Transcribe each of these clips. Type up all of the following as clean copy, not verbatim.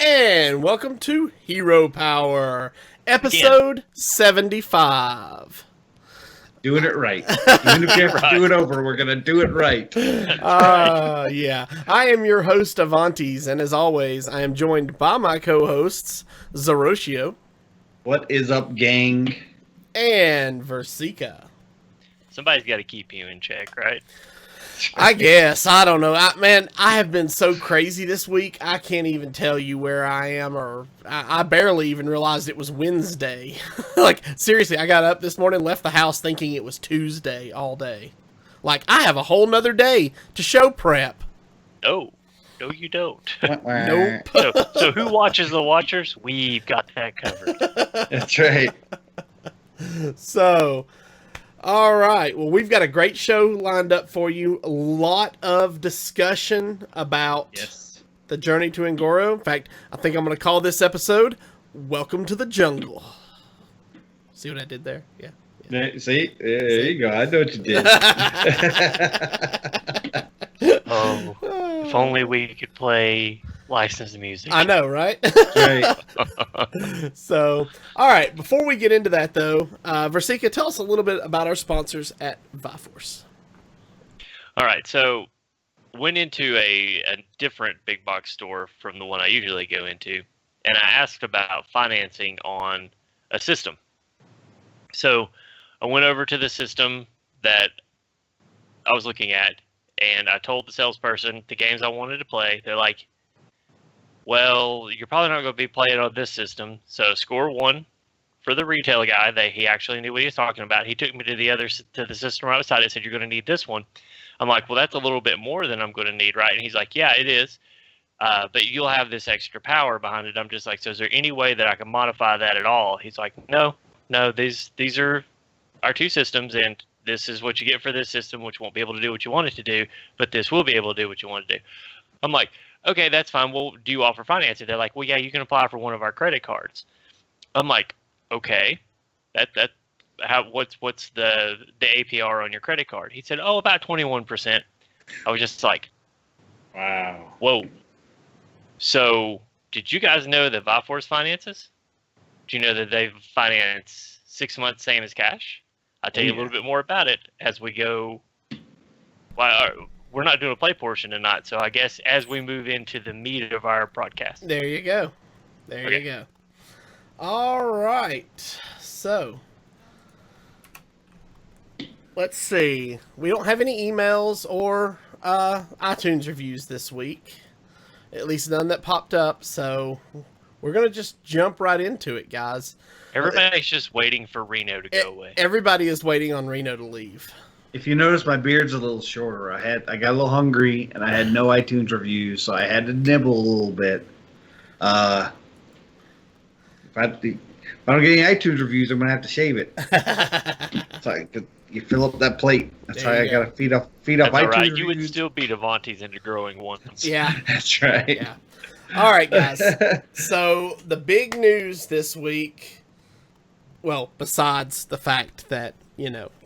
And welcome to Hero Power, episode 75. Doing it right. Even if you have to do it over, we're going to do it right. Yeah. I am your host, Avantes, and as always, I am joined by my co-hosts, Zeroshio. What is up, gang? And Versika. Somebody's got to keep you in check, right? I guess. I don't know. I have been so crazy this week, I can't even tell you where I am, or I barely even realized it was Wednesday. Like, seriously, I got up this morning, left the house thinking it was Tuesday all day. Like, I have a whole nother day to show prep. No, you don't. Nope. So who watches the Watchers? We've got that covered. That's right. So... all right. Well, we've got a great show lined up for you. A lot of discussion about the journey to Ngoro. In fact, I think I'm going to call this episode "Welcome to the Jungle." See what I did there? Yeah. See? There you go. I know what you did. Oh, if only we could play licensed music. I know, right? Right. So, all right. Before we get into that, though, Versika, tell us a little bit about our sponsors at Viforce. All right, so went into a different big box store from the one I usually go into, and I asked about financing on a system. So I went over to the system that I was looking at, and I told the salesperson the games I wanted to play. They're like, well, you're probably not going to be playing on this system. So score one for the retail guy. He actually knew what he was talking about. He took me to the system right beside it and said, you're going to need this one. I'm like, well, that's a little bit more than I'm going to need, right? And he's like, yeah, it is. But you'll have this extra power behind it. I'm just like, so is there any way that I can modify that at all? He's like, no, these are our two systems, and this is what you get for this system, which won't be able to do what you want it to do, but this will be able to do what you want to do. I'm like, okay, that's fine. Well, do you offer financing? They're like, well, yeah, you can apply for one of our credit cards. I'm like, okay, what's the APR on your credit card? He said, oh, about 21%. I was just like, Wow. whoa. So did you guys know that Viforce finances? Do you know that they finance 6 months, same as cash? I'll tell you a little bit more about it as we go. Well, we're not doing a play portion tonight, so I guess as we move into the meat of our broadcast. There you go. There you go. All right. So, let's see. We don't have any emails or iTunes reviews this week. At least none that popped up, so we're going to just jump right into it, guys. Everybody's just waiting for Reno to go away. Everybody is waiting on Reno to leave. If you notice, my beard's a little shorter. I got a little hungry, and I had no iTunes reviews, so I had to nibble a little bit. If I don't get any iTunes reviews, I'm gonna have to shave it. So you fill up that plate. That's why I gotta feed off That's iTunes all right. reviews. You would still beat Avantes into growing one. Yeah. That's right. Yeah. All right, guys. So the big news this week, well, besides the fact that,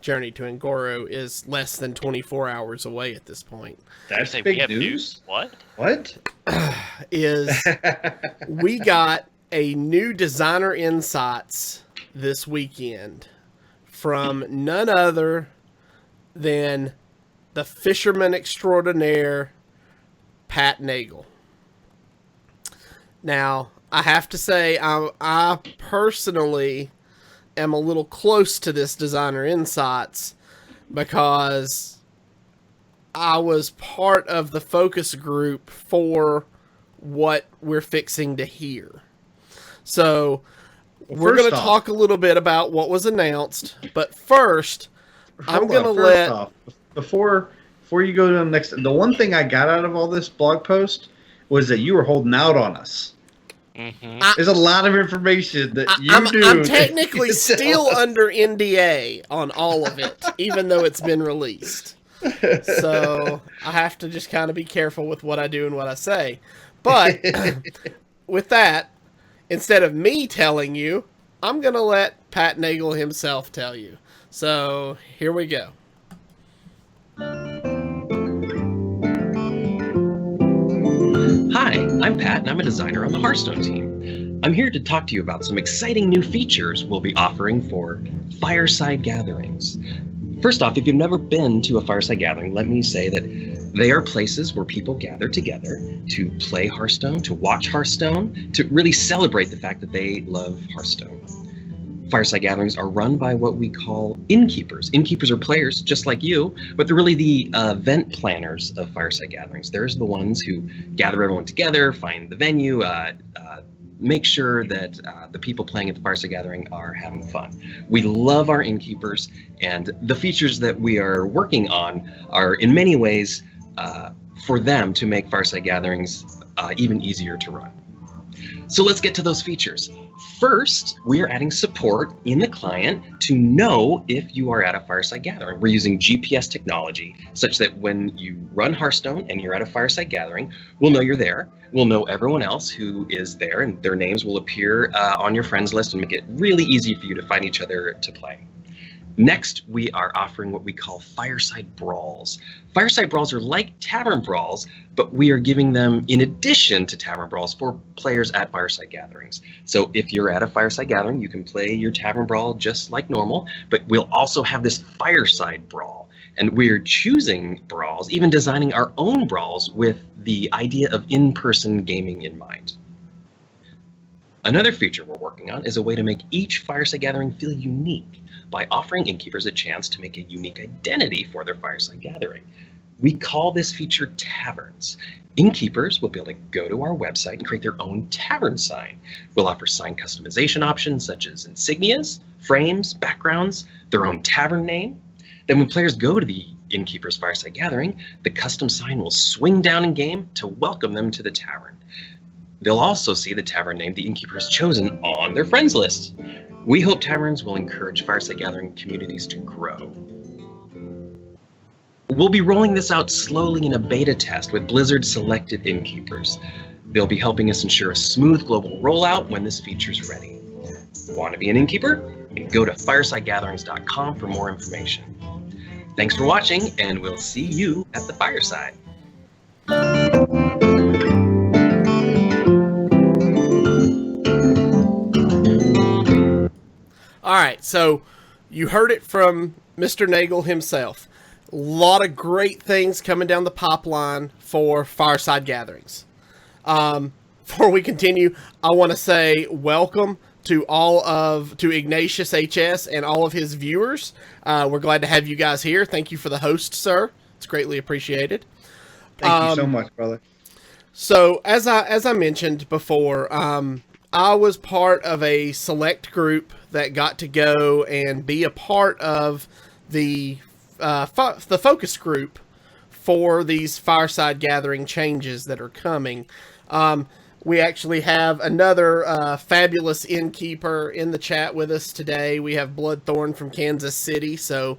Journey to Ngoro is less than 24 hours away at this point. That's Say, big we have news. What? Is we got a new designer insights this weekend from none other than the fisherman extraordinaire, Pat Nagel. Now, I have to say, I personally am a little close to this designer insights because I was part of the focus group for what we're fixing to hear. So we're going to talk a little bit about what was announced, but first I'm going to let... Before you go to the next... The one thing I got out of all this blog post was that you were holding out on us. Mm-hmm. There's a lot of information that I'm technically still under NDA on all of it, even though it's been released. So I have to just kind of be careful with what I do and what I say. But with that, instead of me telling you, I'm going to let Pat Nagel himself tell you. So here we go. Hi, I'm Pat, and I'm a designer on the Hearthstone team. I'm here to talk to you about some exciting new features we'll be offering for Fireside Gatherings. First off, if you've never been to a Fireside Gathering, let me say that they are places where people gather together to play Hearthstone, to watch Hearthstone, to really celebrate the fact that they love Hearthstone. Fireside Gatherings are run by what we call innkeepers. Innkeepers are players just like you, but they're really the event planners of Fireside Gatherings. They're the ones who gather everyone together, find the venue, make sure that the people playing at the Fireside Gathering are having fun. We love our innkeepers, and the features that we are working on are in many ways for them to make Fireside Gatherings even easier to run. So let's get to those features. First, we are adding support in the client to know if you are at a Fireside Gathering. We're using GPS technology such that when you run Hearthstone and you're at a Fireside Gathering, we'll know you're there. We'll know everyone else who is there, and their names will appear on your friends list and make it really easy for you to find each other to play. Next, we are offering what we call Fireside Brawls. Fireside Brawls are like Tavern Brawls, but we are giving them in addition to Tavern Brawls for players at Fireside Gatherings. So if you're at a Fireside Gathering, you can play your Tavern Brawl just like normal, but we'll also have this Fireside Brawl. And we're choosing brawls, even designing our own brawls with the idea of in-person gaming in mind. Another feature we're working on is a way to make each Fireside Gathering feel unique by offering innkeepers a chance to make a unique identity for their Fireside Gathering. We call this feature Taverns. Innkeepers will be able to go to our website and create their own tavern sign. We'll offer sign customization options such as insignias, frames, backgrounds, their own tavern name. Then when players go to the Innkeeper's Fireside Gathering, the custom sign will swing down in game to welcome them to the tavern. They'll also see the tavern name the innkeeper has chosen on their friends list. We hope taverns will encourage Fireside Gathering communities to grow. We'll be rolling this out slowly in a beta test with Blizzard selected innkeepers. They'll be helping us ensure a smooth global rollout when this feature's ready. Want to be an innkeeper? Go to firesidegatherings.com for more information. Thanks for watching, and we'll see you at the fireside. All right, so you heard it from Mr. Nagel himself. A lot of great things coming down the pipeline for Fireside Gatherings. Before we continue, I want to say welcome to Ignatius HS and all of his viewers. We're glad to have you guys here. Thank you for the host, sir. It's greatly appreciated. Thank you so much, brother. So as I mentioned before, I was part of a select group that got to go and be a part of the focus group for these Fireside Gathering changes that are coming. We actually have another fabulous innkeeper in the chat with us today. We have Bloodthorn from Kansas City. So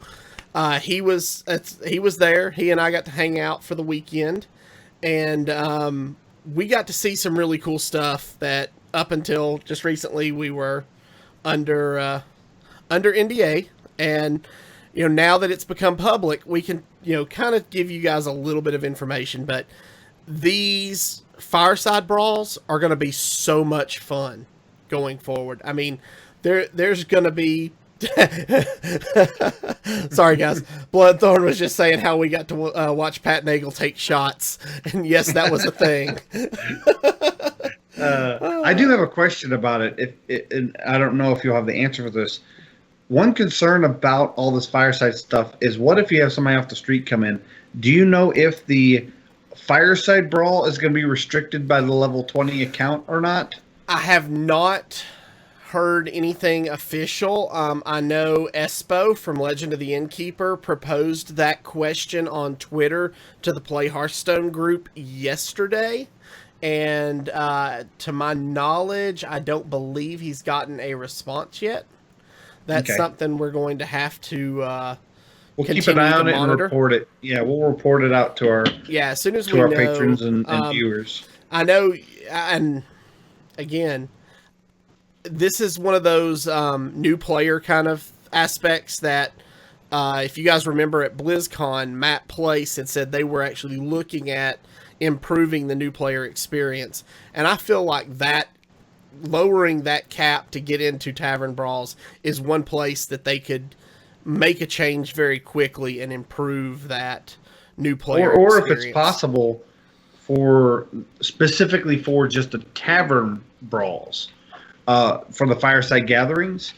he was there. He and I got to hang out for the weekend, and we got to see some really cool stuff that up until just recently we were under NDA, and now that it's become public, we can kind of give you guys a little bit of information. But these Fireside Brawls are going to be so much fun going forward. I mean, there's going to be sorry guys, Bloodthorn was just saying how we got to watch Pat Nagel take shots, and yes, that was a thing. I do have a question about it. And I don't know if you'll have the answer for this. One concern about all this Fireside stuff is, what if you have somebody off the street come in? Do you know if the Fireside Brawl is going to be restricted by the level 20 account or not? I have not heard anything official. I know Espo from Legend of the Innkeeper proposed that question on Twitter to the Play Hearthstone group yesterday. And to my knowledge, I don't believe he's gotten a response yet. That's something we're going to have to we'll keep an eye on it and report it. Yeah, we'll report it out to our as soon as to we our know, patrons and viewers. I know, and again, this is one of those new player kind of aspects that if you guys remember at BlizzCon, Matt Place had said they were actually looking at improving the new player experience. And I feel like that lowering that cap to get into tavern brawls is one place that they could make a change very quickly and improve that new player or experience. if it's possible for specifically for just the tavern brawls for the Fireside Gatherings,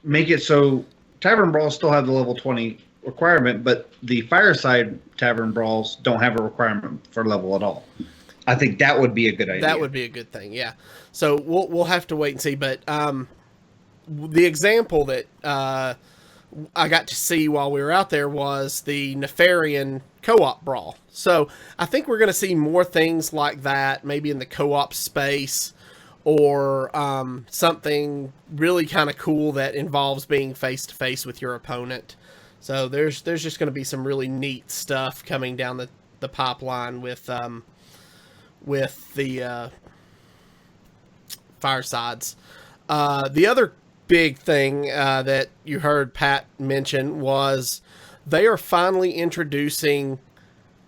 make it so tavern brawls still have the level 20 requirement, but the Fireside Tavern brawls don't have a requirement for level at all. I think that would be a good idea. That would be a good thing, yeah. So we'll have to wait and see. But the example that I got to see while we were out there was the Nefarian co-op brawl. So I think we're going to see more things like that, maybe in the co-op space, or something really kind of cool that involves being face-to-face with your opponent. So there's just going to be some really neat stuff coming down the pipeline with the Firesides. The other big thing that you heard Pat mention was they are finally introducing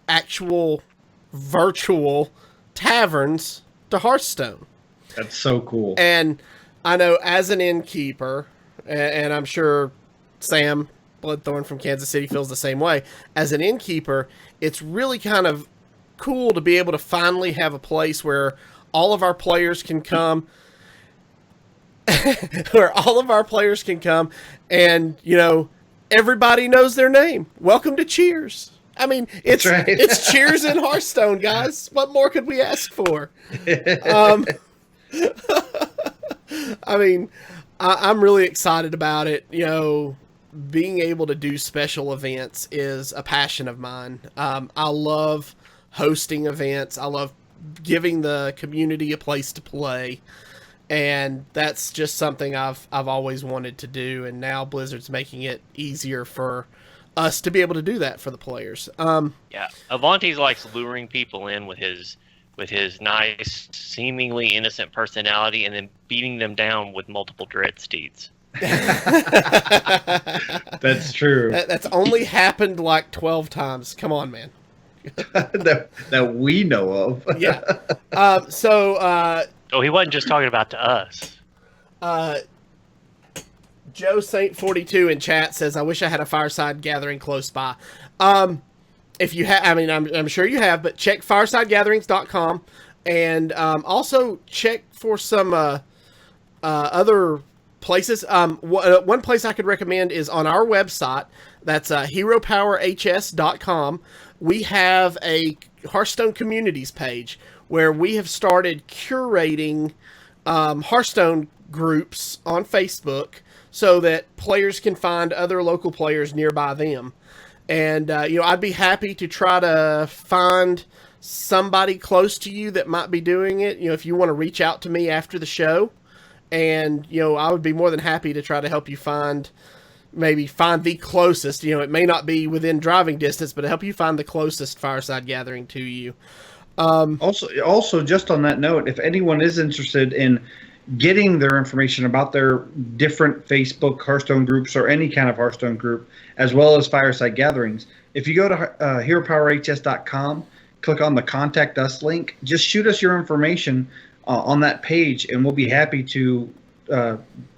actual virtual taverns to Hearthstone. That's so cool. And I know as an innkeeper, and I'm sure Sam Bloodthorn from Kansas City feels the same way, as an innkeeper, it's really kind of cool to be able to finally have a place where all of our players can come and, you know, everybody knows their name. Welcome to Cheers. I mean, it's right. It's Cheers in Hearthstone, guys. What more could we ask for? I mean, I'm really excited about it. You know, being able to do special events is a passion of mine. I love hosting events. I love giving the community a place to play. And that's just something I've always wanted to do. And now Blizzard's making it easier for us to be able to do that for the players. Yeah, Avantes likes luring people in with his nice, seemingly innocent personality, and then beating them down with multiple dread steeds. That's true. That's only happened like 12 times. Come on, man. that we know of. Yeah. Oh, he wasn't just talking about to us. Joe Saint 42 in chat says, "I wish I had a Fireside Gathering close by." If you have, I mean, I'm sure you have, but check firesidegatherings.com, and also check for some other places. One place I could recommend is on our website. That's heropowerhs.com. We have a Hearthstone communities page where we have started curating Hearthstone groups on Facebook so that players can find other local players nearby them. And, you know, I'd be happy to try to find somebody close to you that might be doing it. You know, if you want to reach out to me after the show, and, you know, I would be more than happy to try to help you find the closest. You know, it may not be within driving distance, but help you find the closest Fireside Gathering to you. Also, just on that note, if anyone is interested in getting their information about their different Facebook Hearthstone groups or any kind of Hearthstone group, as well as Fireside Gatherings, if you go to heropowerhs.com, click on the Contact Us link, just shoot us your information on that page, and we'll be happy to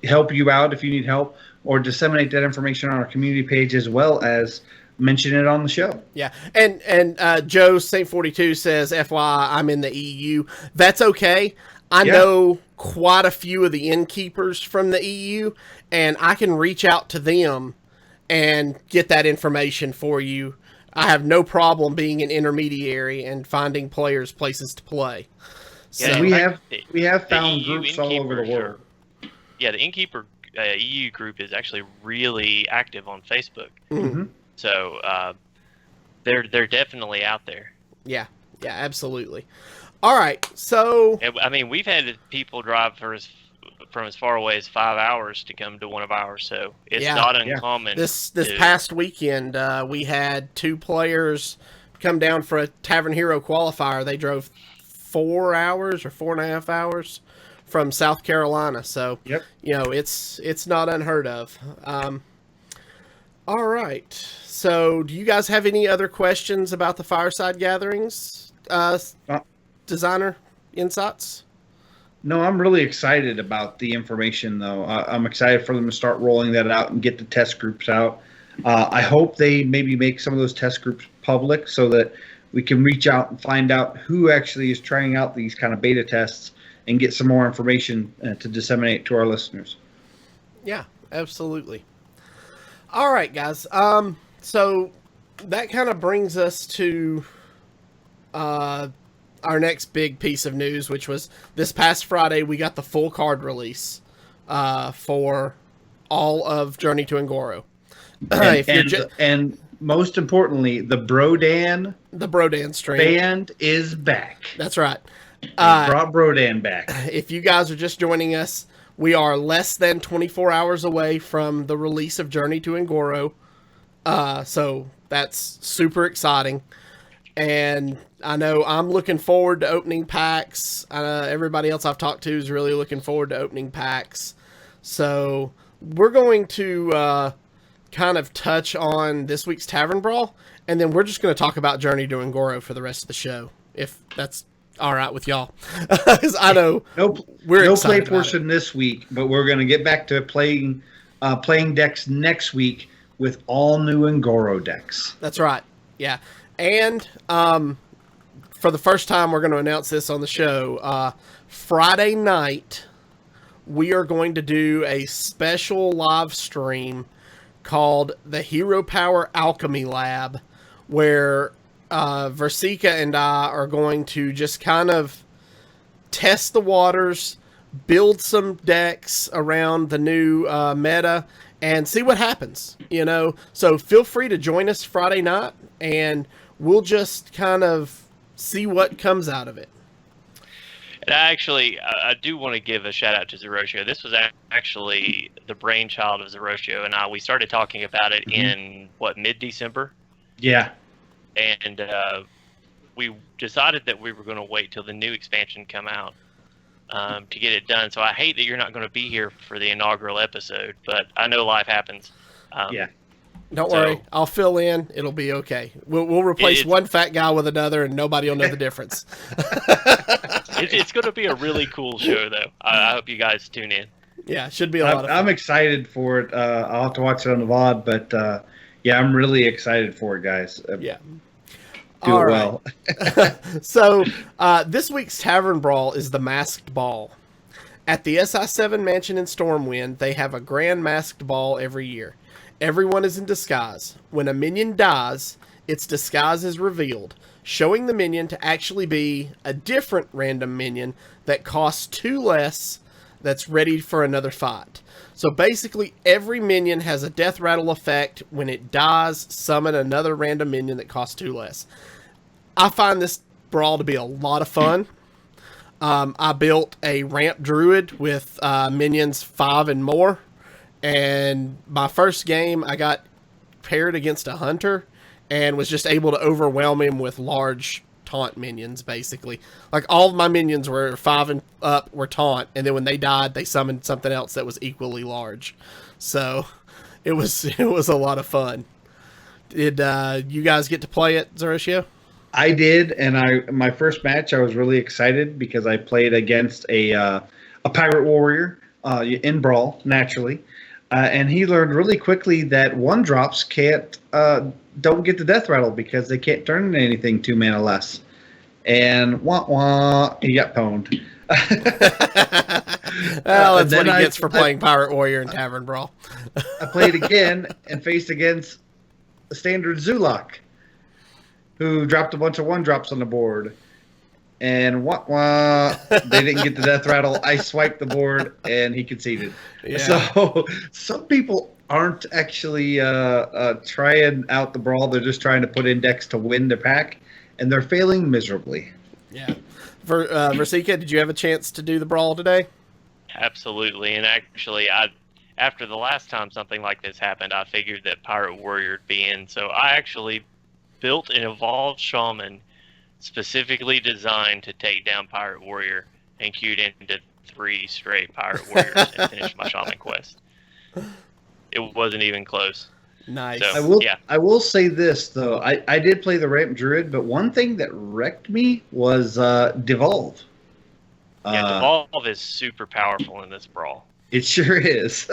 help you out if you need help, or disseminate that information on our community page, as well as mention it on the show. Yeah, and Joe Saint 42 says, "FYI, I'm in the EU." That's okay. I know quite a few of the innkeepers from the EU, and I can reach out to them and get that information for you. I have no problem being an intermediary and finding players places to play. So Yeah, we have found EU groups all over the world. Yeah, the Innkeeper EU group is actually really active on Facebook. Mm-hmm. So they're definitely out there. Yeah, absolutely. All right, so I mean, we've had people drive from as far away as 5 hours to come to one of ours, so it's not uncommon. This past weekend, we had 2 players come down for a Tavern Hero qualifier. They drove 4 hours or 4.5 hours from South Carolina, so you know, it's not unheard of. All right, so do you guys have any other questions about the Fireside Gatherings uh, Uh, designer insights? No, I'm really excited about the information, though. I'm excited for them to start rolling that out and get the test groups out. I hope they maybe make some of those test groups public so that we can reach out and find out who actually is trying out these kind of beta tests and get some more information to disseminate to our listeners. Yeah, absolutely. All right, guys. So that kind of brings us to our next big piece of news, which was this past Friday, we got the full card release for all of Journey to Ngoro. And most importantly, the Brodan stream band is back. That's right. Brought Brodan back. If you guys are just joining us, we are less than 24 hours away from the release of Journey to Ngoro. So that's super exciting. And I know I'm looking forward to opening packs. Everybody else I've talked to is really looking forward to opening packs. So we're going to kind of touch on this week's Tavern Brawl, and then we're just going to talk about Journey to Ngoro for the rest of the show, if that's all right with y'all. Because I know we're no excited play portion this week, but we're going to get back to playing decks next week with all new Ngoro decks. That's right. Yeah. And for the first time, we're going to announce this on the show. Friday night, we are going to do a special live stream called the Hero Power Alchemy Lab, where Versika and I are going to just kind of test the waters, build some decks around the new meta, and see what happens, you know? So feel free to join us Friday night, and we'll just kind of see what comes out of it. And I do want to give a shout out to Zeroshio. This was actually the brainchild of Zeroshio and I. We started talking about it in, mid-December? Yeah. And we decided that we were going to wait till the new expansion come out to get it done. So I hate that you're not going to be here for the inaugural episode, but I know life happens. Yeah. Don't worry, I'll fill in. It'll be okay. We'll replace one fat guy with another, and nobody will know the difference. It's going to be a really cool show, though. I hope you guys tune in. Yeah, should be a lot of fun. I'm excited for it. I'll have to watch it on the VOD, but yeah, I'm really excited for it, guys. Yeah. Do all it right. well. So this week's Tavern Brawl is the Masked Ball. At the SI7 Mansion in Stormwind, they have a grand masked ball every year. Everyone is in disguise. When a minion dies, its disguise is revealed, showing the minion to actually be a different random minion that costs 2 less, that's ready for another fight. So basically, every minion has a death rattle effect. When it dies, summon another random minion that costs 2 less. I find this brawl to be a lot of fun. I built a ramp druid with minions 5 and more. And my first game, I got paired against a hunter and was just able to overwhelm him with large taunt minions, basically. Like, all of my minions were 5 and up, were taunt, and then when they died, they summoned something else that was equally large. So it was a lot of fun. Did you guys get to play it, Zeroshio? I did, and my first match, I was really excited because I played against a pirate warrior in Brawl, naturally. And he learned really quickly that 1-drops don't get the death rattle because they can't turn into anything 2 mana less. And he got pwned. Well, that's what he gets for playing Pirate Warrior in Tavern Brawl. I played again and faced against a standard Zulak, who dropped a bunch of 1-drops on the board. And they didn't get the death rattle. I swiped the board, and he conceded. Yeah. So some people aren't actually trying out the brawl. They're just trying to put in decks to win their pack, and they're failing miserably. Yeah. Versika, did you have a chance to do the brawl today? Absolutely. And actually, after the last time something like this happened, I figured that Pirate Warrior would be in. So I actually built an Evolved Shaman specifically designed to take down Pirate Warrior and queued into 3 straight Pirate Warriors and finished my Shaman quest. It wasn't even close. Nice. So, I will say this though. I did play the ramp druid, but one thing that wrecked me was devolve. Yeah, Devolve is super powerful in this brawl. It sure is.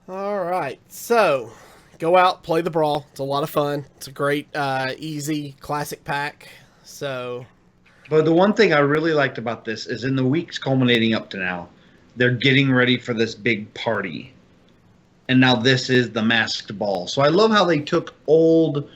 All right, so go out, play the brawl. It's a lot of fun. It's a great, easy, classic pack. So, But the one thing I really liked about this is in the weeks culminating up to now, they're getting ready for this big party. And now this is the masked ball. So I love how they took old,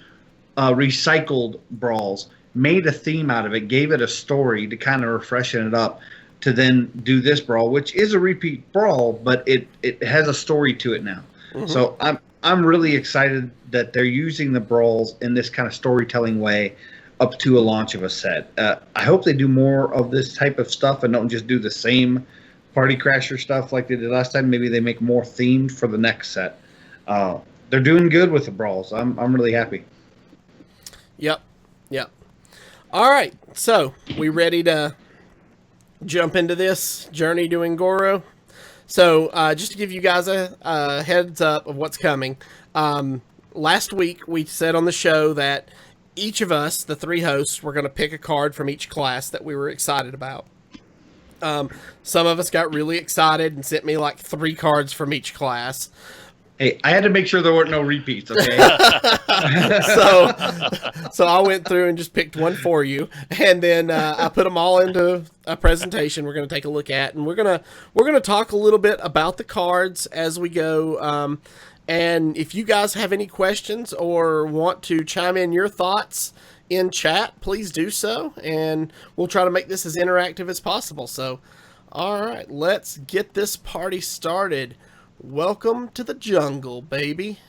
recycled brawls, made a theme out of it, gave it a story to kind of freshen it up, to then do this brawl, which is a repeat brawl, but it has a story to it now. mhm. So I'm really excited that they're using the brawls in this kind of storytelling way up to a launch of a set. I hope they do more of this type of stuff and don't just do the same Party Crasher stuff like they did last time. Maybe they make more themed for the next set. They're doing good with the brawls. I'm really happy. Yep. All right, so we ready to jump into this journey to Ngoro? So just to give you guys a heads up of what's coming, last week we said on the show that each of us, the three hosts, were going to pick a card from each class that we were excited about. Some of us got really excited and sent me like 3 cards from each class. Hey, I had to make sure there weren't no repeats, okay? So I went through and just picked one for you, and then I put them all into a presentation we're going to take a look at, and we're gonna talk a little bit about the cards as we go. And if you guys have any questions or want to chime in your thoughts in chat, please do so, and we'll try to make this as interactive as possible. So, all right, let's get this party started. Welcome to the jungle, baby.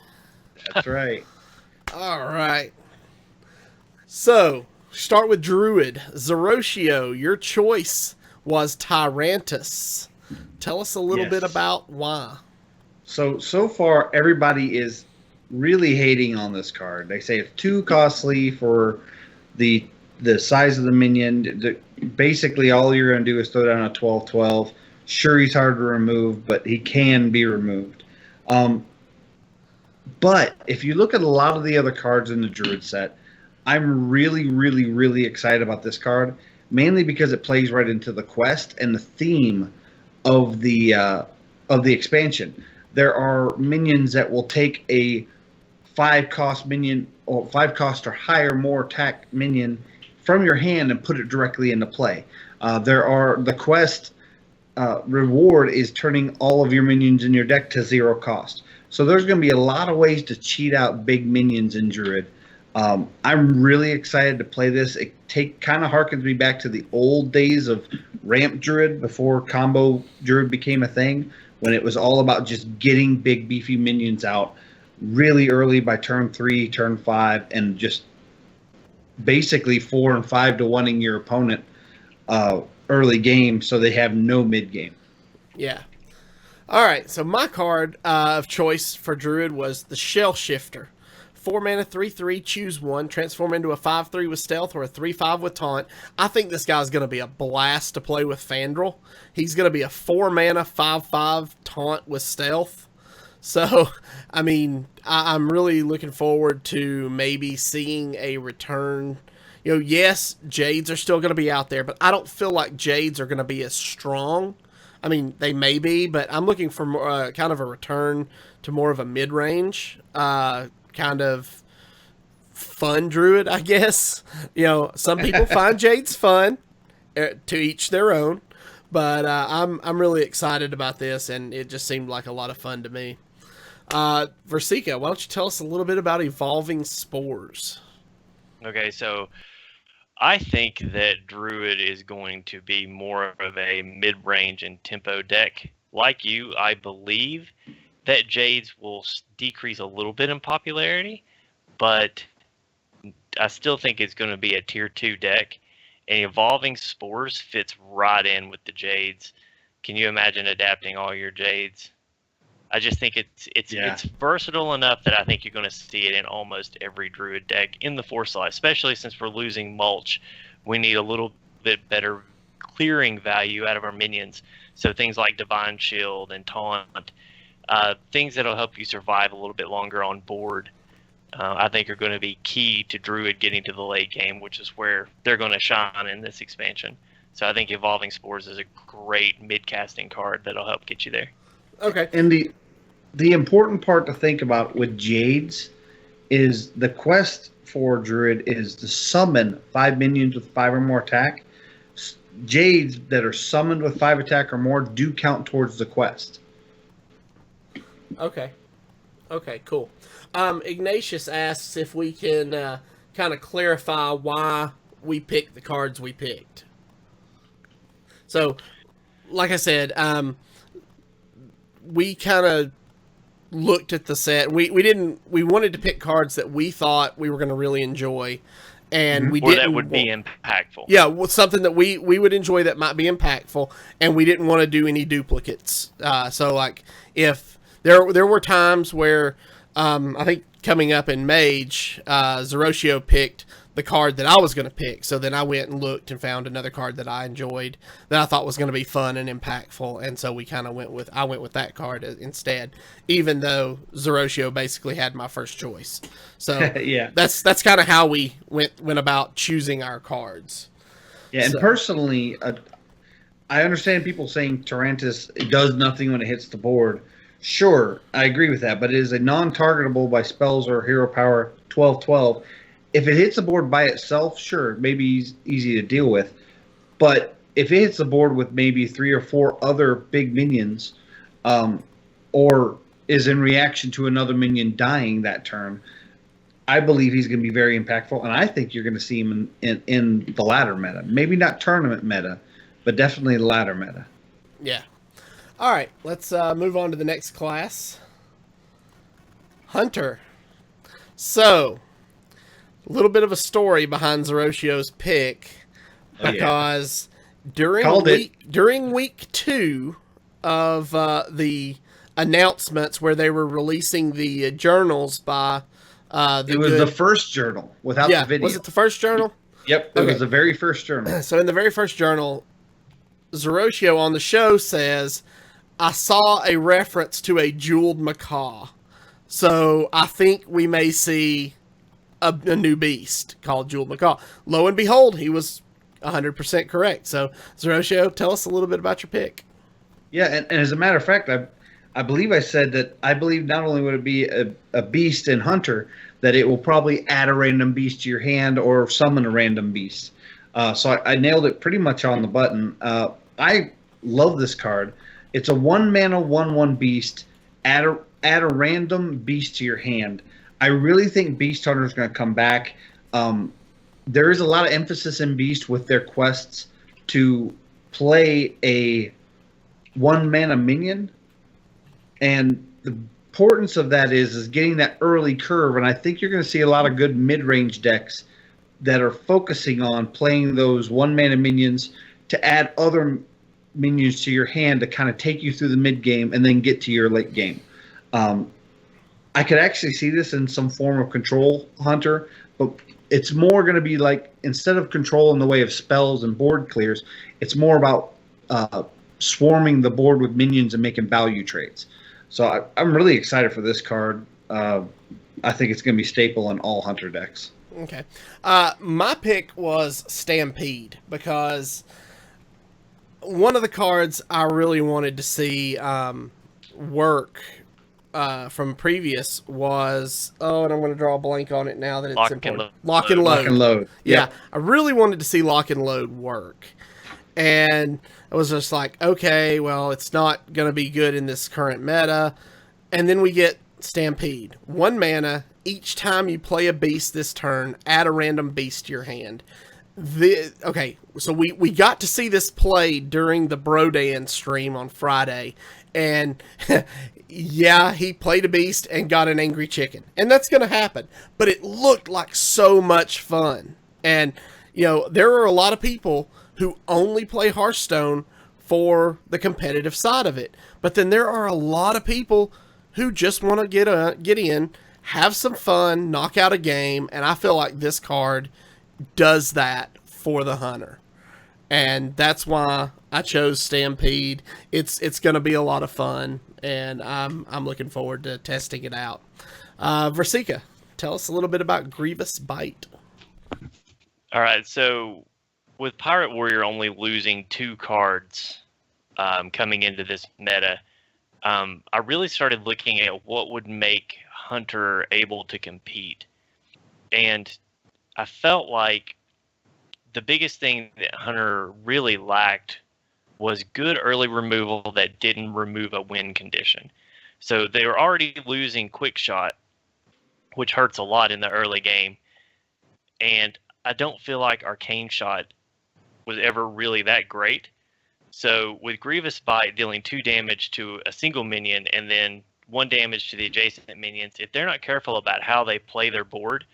That's right. All right. So, start with Druid. Zeroshio, your choice was Tyrantus. Tell us a little bit about why. So far, everybody is really hating on this card. They say it's too costly for the size of the minion. Basically, all you're going to do is throw down a 12/12. Sure, he's hard to remove, but he can be removed. But if you look at a lot of the other cards in the Druid set, I'm really, really, really excited about this card, mainly because it plays right into the quest and the theme of the expansion. There are minions that will take a 5-cost minion, or 5 cost or higher, more attack minion from your hand and put it directly into play. The quest reward is turning all of your minions in your deck to 0 cost. So there's going to be a lot of ways to cheat out big minions in Druid. I'm really excited to play this. It kind of harkens me back to the old days of Ramp Druid before Combo Druid became a thing, when it was all about just getting big beefy minions out really early by turn 3, turn 5, and just basically 4 and 5 to 1ing your opponent early game so they have no mid game. Yeah. All right, so my card of choice for Druid was the Shell Shifter. 4 mana, 3/3, choose one, transform into a 5/3 with stealth or a 3/5 with taunt. I think this guy's going to be a blast to play with Fandral. He's going to be a 4 mana, 5/5 taunt with stealth. So, I mean, I'm really looking forward to maybe seeing a return. You know, yes, Jades are still going to be out there, but I don't feel like Jades are going to be as strong. I mean, they may be, but I'm looking for more, kind of a return to more of a mid-range, kind of fun Druid, I guess. You know, some people find Jades fun, to each their own, but I'm really excited about this, and it just seemed like a lot of fun to me. Versika, why don't you tell us a little bit about Evolving Spores? Okay, so I think that Druid is going to be more of a mid-range and tempo deck. Like you, I believe that Jades will decrease a little bit in popularity, but I still think it's going to be a tier 2 deck. And Evolving Spores fits right in with the Jades. Can you imagine adapting all your Jades? I just think it's versatile enough that I think you're going to see it in almost every Druid deck in the 4 slot, especially since we're losing mulch. We need a little bit better clearing value out of our minions. So things like Divine Shield and Taunt things that'll help you survive a little bit longer on board. I think are going to be key to Druid getting to the late game, which is where they're going to shine in this expansion. So I think Evolving Spores is a great mid-casting card that'll help get you there. Okay. And the important part to think about with Jades is the quest for Druid is to summon 5 minions with 5 or more attack. Jades that are summoned with 5 attack or more do count towards the quest. Okay. Okay, cool. Ignatius asks if we can kind of clarify why we picked the cards we picked. So, like I said, we kind of looked at the set. We wanted to pick cards that we thought we were going to really enjoy, and we didn't. Or that would be impactful. Yeah, well, something that we would enjoy that might be impactful, and we didn't want to do any duplicates. So, like, if there were times where I think coming up in Mage, Zeroshio picked the card that I was going to pick. So then I went and looked and found another card that I enjoyed that I thought was going to be fun and impactful. And so we kind of went with that card instead, even though Zeroshio basically had my first choice. So yeah, that's kind of how we went about choosing our cards. Yeah, and personally, I understand people saying Tarantus does nothing when it hits the board. Sure, I agree with that, but it is a non-targetable by spells or hero power 12/12. If it hits the board by itself, sure, maybe easy to deal with. But if it hits the board with maybe 3 or 4 other big minions, or is in reaction to another minion dying that turn, I believe he's going to be very impactful. And I think you're going to see him in the ladder meta. Maybe not tournament meta, but definitely the ladder meta. Yeah. All right, let's move on to the next class. Hunter. So, a little bit of a story behind Zeroshio's pick, because during week 2 of the announcements where they were releasing the journals by the first journal without the video. Was it the first journal? Yep, it was the very first journal. So in the very first journal, Zeroshio on the show says, I saw a reference to a jeweled macaw. So I think we may see a new beast called Jeweled Macaw. Lo and behold, he was 100% correct. So, Zeroshio, tell us a little bit about your pick. Yeah, and as a matter of fact, I believe I said that I believe not only would it be a beast in Hunter, that it will probably add a random beast to your hand or summon a random beast. So I nailed it pretty much on the button. I love this card. It's a 1-mana 1/1 beast. Add a random beast to your hand. I really think Beast Hunter is going to come back. There is a lot of emphasis in Beast with their quests to play a 1-mana minion. And the importance of that is getting that early curve. And I think you're going to see a lot of good mid-range decks that are focusing on playing those 1-mana minions to add other minions to your hand to kind of take you through the mid-game and then get to your late game. I could actually see this in some form of control Hunter, but it's more going to be like, instead of control in the way of spells and board clears, it's more about swarming the board with minions and making value trades. So I'm really excited for this card. I think it's going to be staple in all Hunter decks. Okay. My pick was Stampede, because one of the cards I really wanted to see work from previous was, and I'm going to draw a blank on it now that it's important. Lock and Load. Lock and Load. Yeah, I really wanted to see Lock and Load work. And I was just like, okay, well, it's not going to be good in this current meta. And then we get Stampede. 1 mana, each time you play a beast this turn, add a random beast to your hand. Okay, so we got to see this play during the Brodan stream on Friday. And yeah, he played a beast and got an angry chicken. And that's going to happen. But it looked like so much fun. And, there are a lot of people who only play Hearthstone for the competitive side of it. But then there are a lot of people who just want to get in, have some fun, knock out a game. And I feel like this card does that for the Hunter. And that's why I chose Stampede. It's going to be a lot of fun. and I'm looking forward to testing it out. Versika, tell us a little bit about Grievous Bite. All right, so with Pirate Warrior only losing 2 cards coming into this meta, I really started looking at what would make Hunter able to compete. And I felt like the biggest thing that Hunter really lacked was good early removal that didn't remove a win condition. So they were already losing Quick Shot, which hurts a lot in the early game. And I don't feel like Arcane Shot was ever really that great. So with Grievous Bite dealing 2 damage to a single minion and then 1 damage to the adjacent minions, if they're not careful about how they play their board,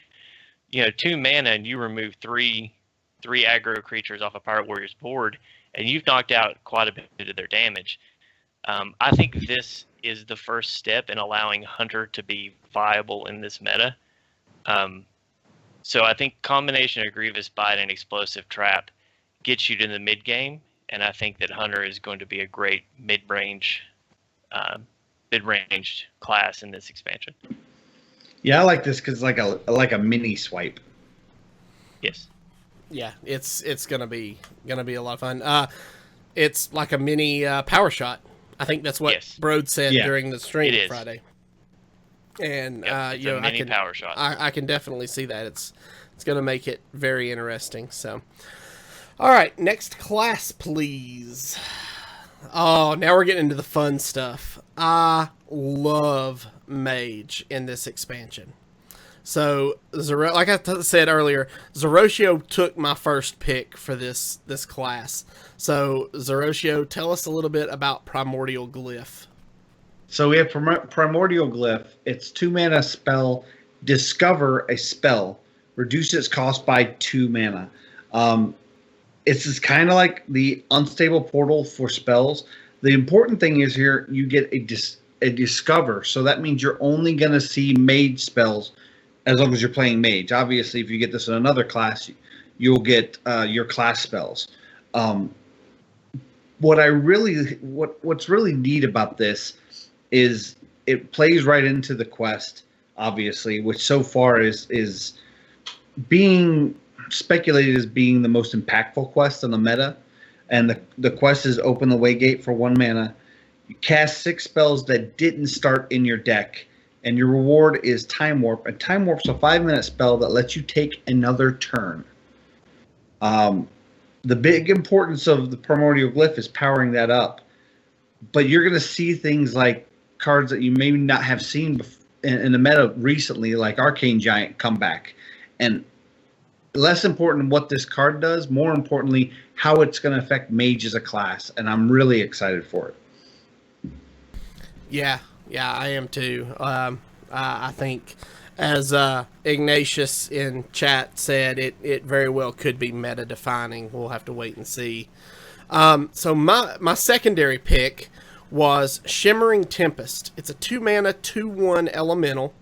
2 mana and you remove three aggro creatures off a Pirate Warrior's board, and you've knocked out quite a bit of their damage. I think this is the first step in allowing Hunter to be viable in this meta. So I think combination of Grievous Bite and Explosive Trap gets you to the mid game, and I think that Hunter is going to be a great mid-range class in this expansion. Yeah, I like this because it's like a mini swipe. Yes. Yeah, it's gonna be a lot of fun. It's like a mini power shot. I think that's what Brode said during the stream Friday. And it's a mini power shot. I can definitely see that. It's gonna make it very interesting. So, all right, next class, please. Oh, now we're getting into the fun stuff. I love Mage in this expansion. So, like I said earlier, Zeroshio took my first pick for this class. So, Zeroshio, tell us a little bit about Primordial Glyph. So we have Primordial Glyph. It's 2 mana spell. Discover a spell. Reduce its cost by 2 mana. It's kind of like the Unstable Portal for spells. The important thing is here you get a Discover. So that means you're only going to see Mage spells as long as you're playing Mage. Obviously, if you get this in another class, you'll get your class spells. What's really neat about this is it plays right into the quest, obviously, which so far is being speculated as being the most impactful quest on the meta. And the quest is Open the Waygate for 1 mana. You cast 6 spells that didn't start in your deck, and your reward is Time Warp. And Time Warp's a 5-minute spell that lets you take another turn. The big importance of the Primordial Glyph is powering that up. But you're going to see things like cards that you may not have seen in the meta recently, like Arcane Giant, come back. And less important what this card does, more importantly, how it's going to affect Mage as a class. And I'm really excited for it. Yeah, I am too. I think, as Ignatius in chat said, it very well could be meta-defining. We'll have to wait and see. So my secondary pick was Shimmering Tempest. It's a 2 mana, 2/1 elemental.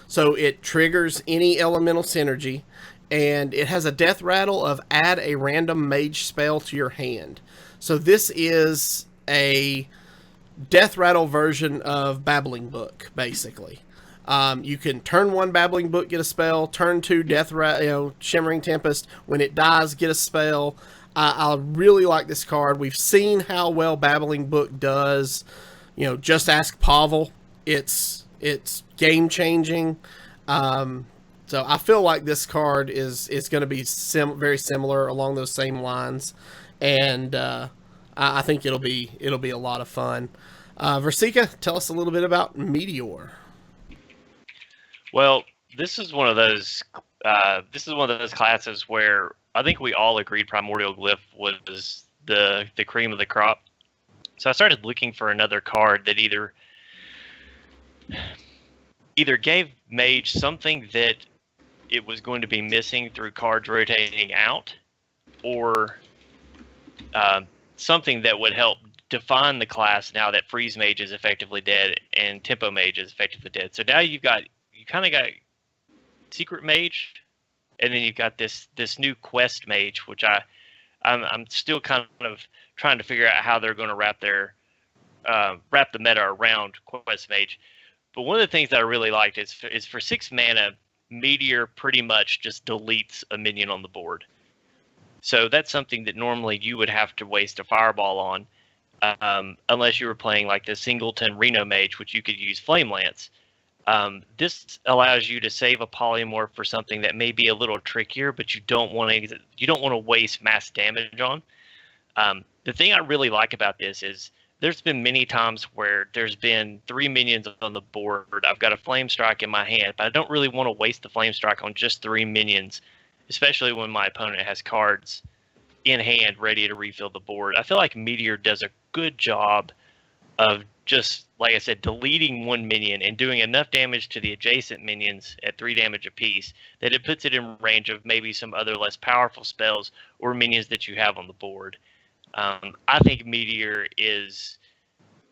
So it triggers any elemental synergy. And it has a death rattle of add a random mage spell to your hand. So this is a death rattle version of Babbling Book, basically. You can turn 1 Babbling Book, get a spell. Turn 2 Shimmering Tempest. When it dies, get a spell. I really like this card. We've seen how well Babbling Book does. Just ask Pavel. It's game changing. So I feel like this card is going to be very similar along those same lines, and I think it'll be a lot of fun. Versika, tell us a little bit about Meteor. Well, this is one of those classes where I think we all agreed Primordial Glyph was the cream of the crop. So I started looking for another card that either gave Mage something that it was going to be missing through cards rotating out, or something that would help define the class now that Freeze Mage is effectively dead and Tempo Mage is effectively dead. So now you kind of got Secret Mage, and then you've got this new Quest Mage, which I'm still kind of trying to figure out how they're going to wrap their wrap the meta around Quest Mage. But one of the things that I really liked is for 6 mana, Meteor pretty much just deletes a minion on the board. So that's something that normally you would have to waste a Fireball on, unless you were playing like the singleton Reno Mage, which you could use Flame Lance. This allows you to save a polymorph for something that may be a little trickier, but you don't want to waste mass damage on. The thing I really like about this is there's been many times where there's been 3 minions on the board. I've got a Flame Strike in my hand, but I don't really want to waste the Flame Strike on just 3 minions, especially when my opponent has cards in hand ready to refill the board. I feel like Meteor does a good job of just, like I said, deleting 1 minion and doing enough damage to the adjacent minions at 3 damage apiece that it puts it in range of maybe some other less powerful spells or minions that you have on the board. I think Meteor is,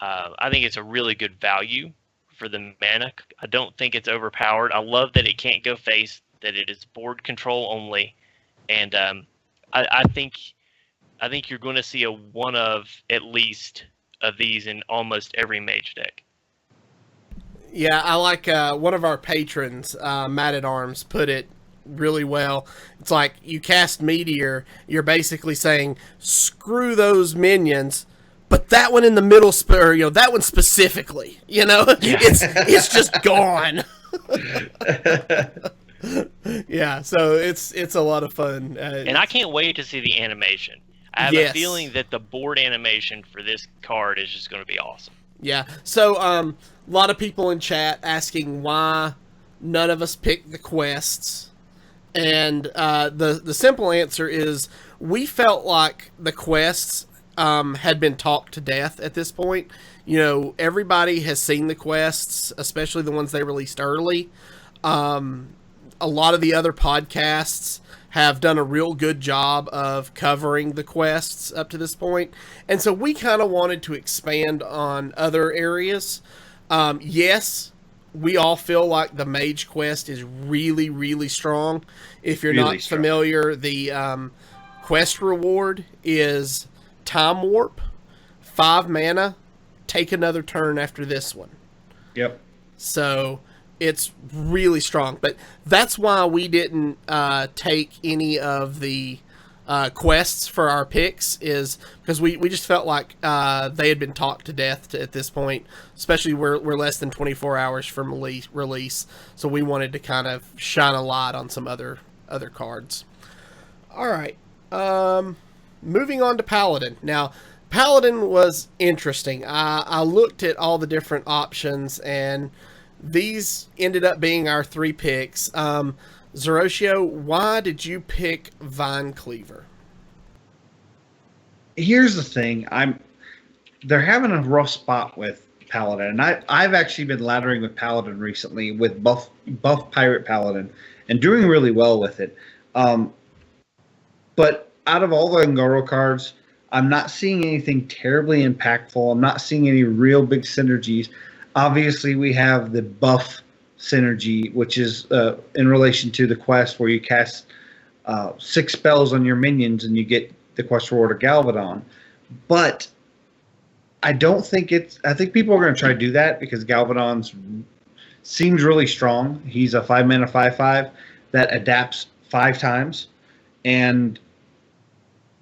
I think it's a really good value for the mana. I don't think it's overpowered. I love that it can't go face, that it is board control only, and I think you're going to see a one of at least of these in almost every Mage deck. Yeah, I like one of our patrons, Matt at Arms, put it really well. It's like you cast Meteor, you're basically saying screw those minions, but that one in the middle, that one specifically, it's just gone. Yeah, so it's a lot of fun, and I can't wait to see the animation. I have a feeling that the board animation for this card is just going to be awesome. Yeah, so a lot of people in chat asking why none of us picked the quests. And the simple answer is we felt like the quests had been talked to death at this point. Everybody has seen the quests, especially the ones they released early. A lot of the other podcasts have done a real good job of covering the quests up to this point. And so we kind of wanted to expand on other areas. Yes, we all feel like the Mage quest is really, really strong. If you're Really not strong. familiar, the quest reward is Time Warp, 5 mana, take another turn after this one. Yep. So it's really strong. But that's why we didn't take any of the quests for our picks, is because we just felt like they had been talked to death at this point, especially we're less than 24 hours from release, so we wanted to kind of shine a light on some other cards. All right, moving on to Paladin. Now, Paladin was interesting. I looked at all the different options, and these ended up being our 3 picks. Zeroshio, why did you pick Vine Cleaver? Here's the thing. They're having a rough spot with Paladin, and I've actually been laddering with Paladin recently with buff Pirate Paladin and doing really well with it. But out of all the Ngoro cards, I'm not seeing anything terribly impactful. I'm not seeing any real big synergies. Obviously, we have the buff synergy, which is in relation to the quest where you cast 6 spells on your minions and you get the quest reward of Galvadon. But I don't think I think people are going to try to do that because Galvadon seems really strong. He's a 5 mana 5/5 that adapts 5 times, and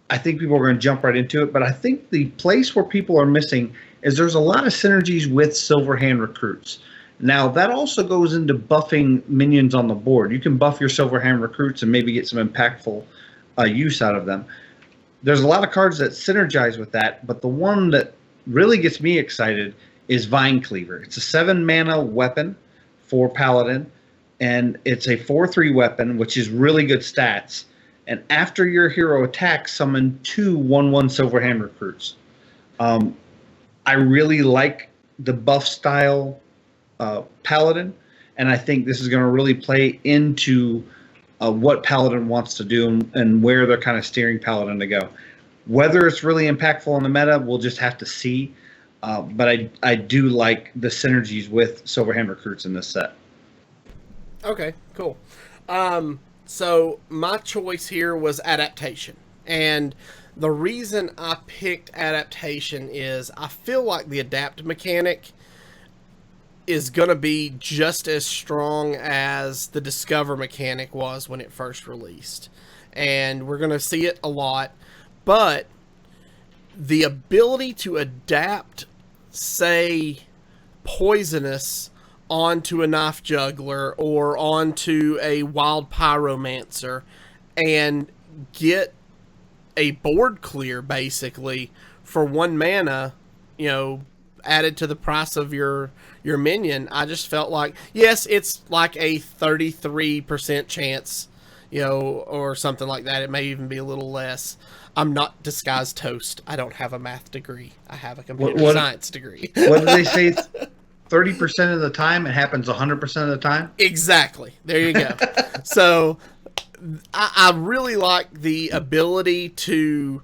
I think people are going to jump right into it. But I think the place where people are missing is there's a lot of synergies with Silverhand recruits. Now, that also goes into buffing minions on the board. You can buff your Silverhand recruits and maybe get some impactful use out of them. There's a lot of cards that synergize with that, but the one that really gets me excited is Vine Cleaver. It's a 7 mana weapon for Paladin, and it's a 4/3 weapon, which is really good stats. And after your hero attacks, summon 2 1/1 Silverhand recruits. I really like the buff style Paladin, and I think this is going to really play into what Paladin wants to do and where they're kind of steering Paladin to go. Whether it's really impactful in the meta, we'll just have to see. But I do like the synergies with Silverhand recruits in this set. Okay, cool. So my choice here was adaptation, and The reason I picked adaptation is I feel like the adapt mechanic is going to be just as strong as the discover mechanic was when it first released. And we're going to see it a lot. But the ability to adapt, say, poisonous onto a knife juggler or onto a wild pyromancer and get a board clear basically for 1 mana, you know, added to the price of your minion. I just felt like, yes, it's like a 33% chance, you know, or something like that. It may even be a little less. I'm not Disguised Toast. I don't have a math degree. I have a computer science degree. What do they say? 30% of the time, it happens 100% of the time? Exactly. There you go. So I really like the ability to...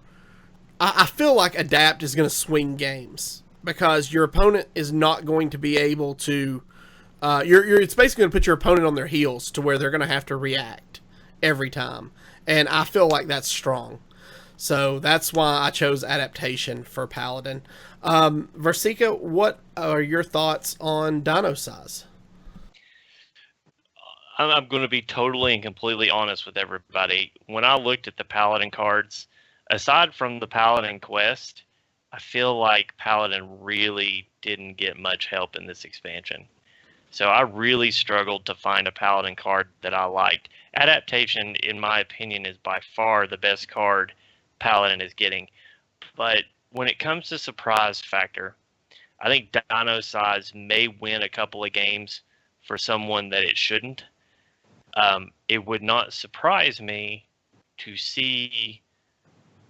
I feel like adapt is going to swing games because your opponent is not going to be able to... it's basically going to put your opponent on their heels to where they're going to have to react every time. And I feel like that's strong. So that's why I chose adaptation for Paladin. Versika, what are your thoughts on dino size? I'm going to be totally and completely honest with everybody. When I looked at the Paladin cards, aside from the Paladin quest, I feel like Paladin really didn't get much help in this expansion. So I really struggled to find a Paladin card that I liked. Adaptation, in my opinion, is by far the best card Paladin is getting. But when it comes to surprise factor, I think dino size may win a couple of games for someone that it shouldn't. It would not surprise me to see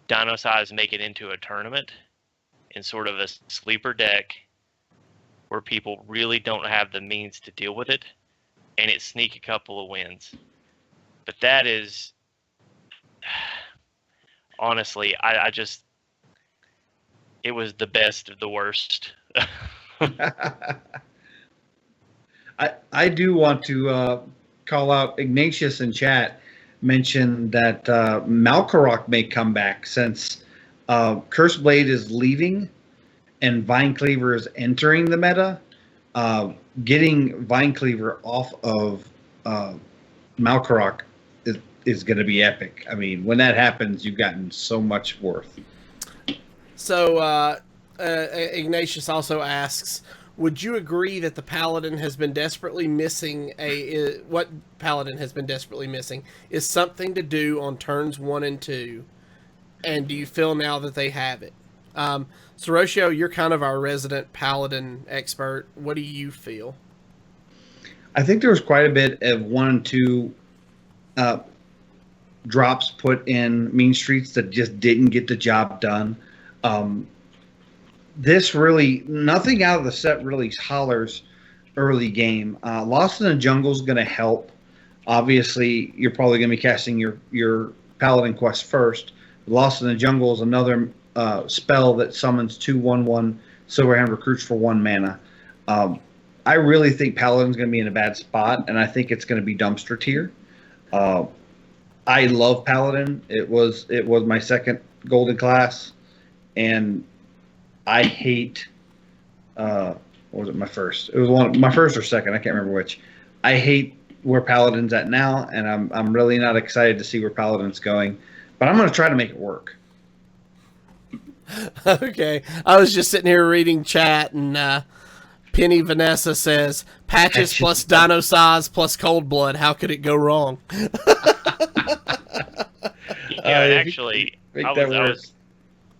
dino size make it into a tournament in sort of a sleeper deck where people really don't have the means to deal with it, and it sneak a couple of wins. But that is, honestly, I just, it was the best of the worst. I do want to call out Ignatius in chat mentioned that Malkorok may come back since Curseblade is leaving and Vinecleaver is entering the meta. Getting Vinecleaver off of Malkorok is going to be epic. I mean, when that happens, you've gotten so much worth. So Ignatius also asks, would you agree that the Paladin has been desperately missing what Paladin has been desperately missing is something to do on turns 1 and 2, and do you feel now that they have it? Sorosio, you're kind of our resident Paladin expert. What do you feel? I think there was quite a bit of 1 and 2 drops put in Mean Streets that just didn't get the job done. This really, nothing out of the set really hollers early game. Lost in the Jungle is going to help. Obviously, you're probably going to be casting your Paladin quest first. Lost in the Jungle is another spell that summons 2/1/1 Silverhand recruits for 1 mana. I really think Paladin's going to be in a bad spot, and I think it's going to be dumpster tier. I love Paladin. It was my second golden class, and I hate. What was it? My first. It was my first or second. I can't remember which. I hate where Paladin's at now, and I'm really not excited to see where Paladin's going. But I'm going to try to make it work. Okay, I was just sitting here reading chat, and Penny Vanessa says patches plus dino size plus cold blood. How could it go wrong? Actually,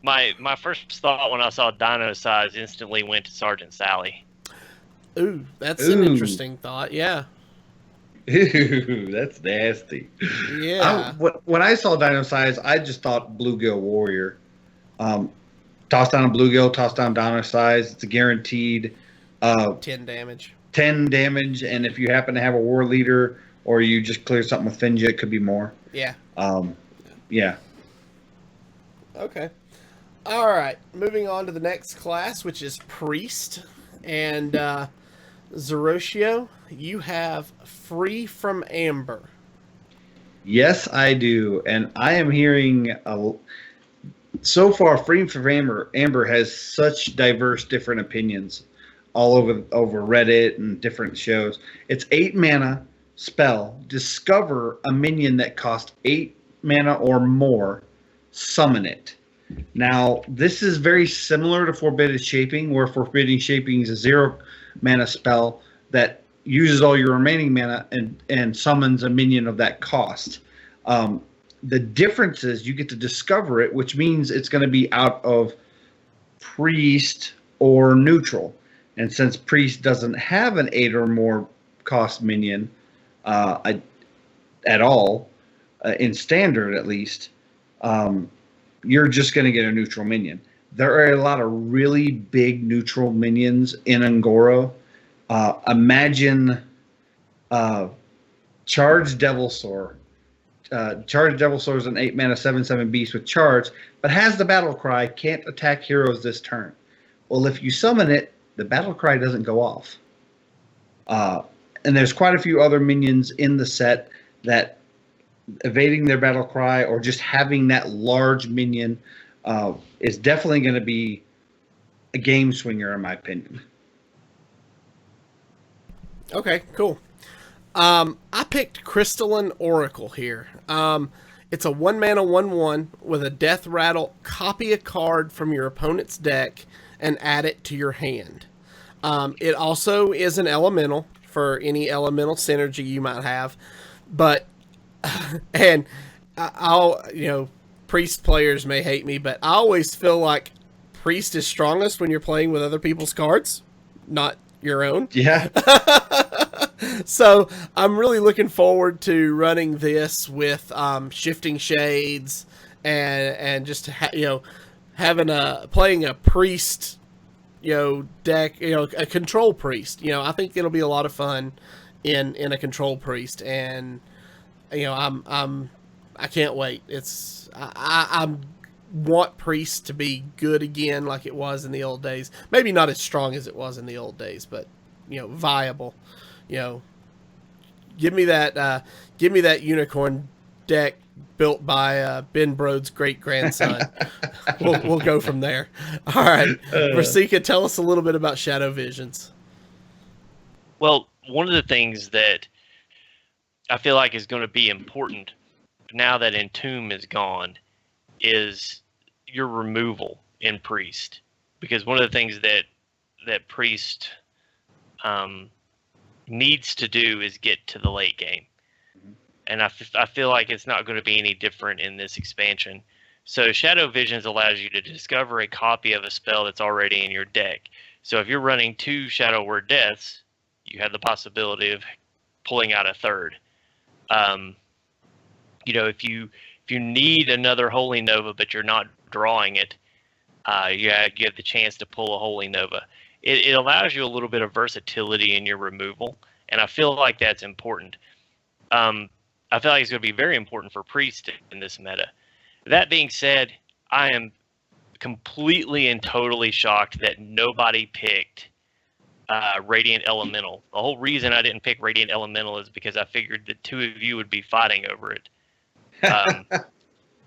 my first thought when I saw dino size instantly went to Sergeant Sally. Ooh, that's an interesting thought. Yeah. Ooh, that's nasty. Yeah. When I saw dino size, I just thought Bluegill Warrior. Toss down a Bluegill, toss down dino size. It's a guaranteed 10 damage. 10 damage, and if you happen to have a war leader or you just clear something with Finja, it could be more. Yeah. Yeah. Okay. All right. Moving on to the next class, which is Priest. And Zerotio, you have Free from Amber. Yes, I do. And I am hearing so far, Freedom from Amber has such diverse, different opinions all over Reddit and different shows. It's 8 mana spell. Discover a minion that costs 8 mana or more. Summon it. Now, this is very similar to Forbidden Shaping, where Forbidden Shaping is a 0 mana spell that uses all your remaining mana and summons a minion of that cost. The difference is you get to discover it, which means it's going to be out of priest or neutral. And since priest doesn't have an 8 or more cost minion at all, in standard at least, you're just going to get a neutral minion. There are a lot of really big neutral minions in Un'Goro. Imagine Charged Devilsaur. Charged Devilsaur is an 8 mana 7/7 beast with charge, but has the battle cry, can't attack heroes this turn. Well, if you summon it, the battle cry doesn't go off. And there's quite a few other minions in the set that evading their battle cry or just having that large minion is definitely going to be a game swinger, in my opinion. Okay, cool. I picked Crystalline Oracle here. It's a 1 mana 1/1 with a death rattle. Copy a card from your opponent's deck and add it to your hand. It also is an elemental for any elemental synergy you might have. But, and I'll, priest players may hate me, but I always feel like priest is strongest when you're playing with other people's cards, not your own. Yeah. So I'm really looking forward to running this with Shifting Shades and just playing a priest deck, a control priest. I think it'll be a lot of fun in a control priest, and I can't wait. I want priest to be good again like it was in the old days. Maybe not as strong as it was in the old days, but viable. Give me that unicorn deck built by Ben Brode's great grandson. We'll go from there. All right, Rasika, tell us a little bit about Shadow Visions. Well, one of the things that I feel like is going to be important now that Entomb is gone is your removal in Priest, because one of the things that Priest needs to do is get to the late game. And I feel like it's not going to be any different in this expansion. So Shadow Visions allows you to discover a copy of a spell that's already in your deck. So if you're running 2 Shadow Word Deaths, you have the possibility of pulling out a third. If you need another Holy Nova but you're not drawing it, you have the chance to pull a Holy Nova. It allows you a little bit of versatility in your removal, and I feel like that's important. I feel like it's going to be very important for Priest in this meta. That being said, I am completely and totally shocked that nobody picked Radiant Elemental. The whole reason I didn't pick Radiant Elemental is because I figured the 2 of you would be fighting over it.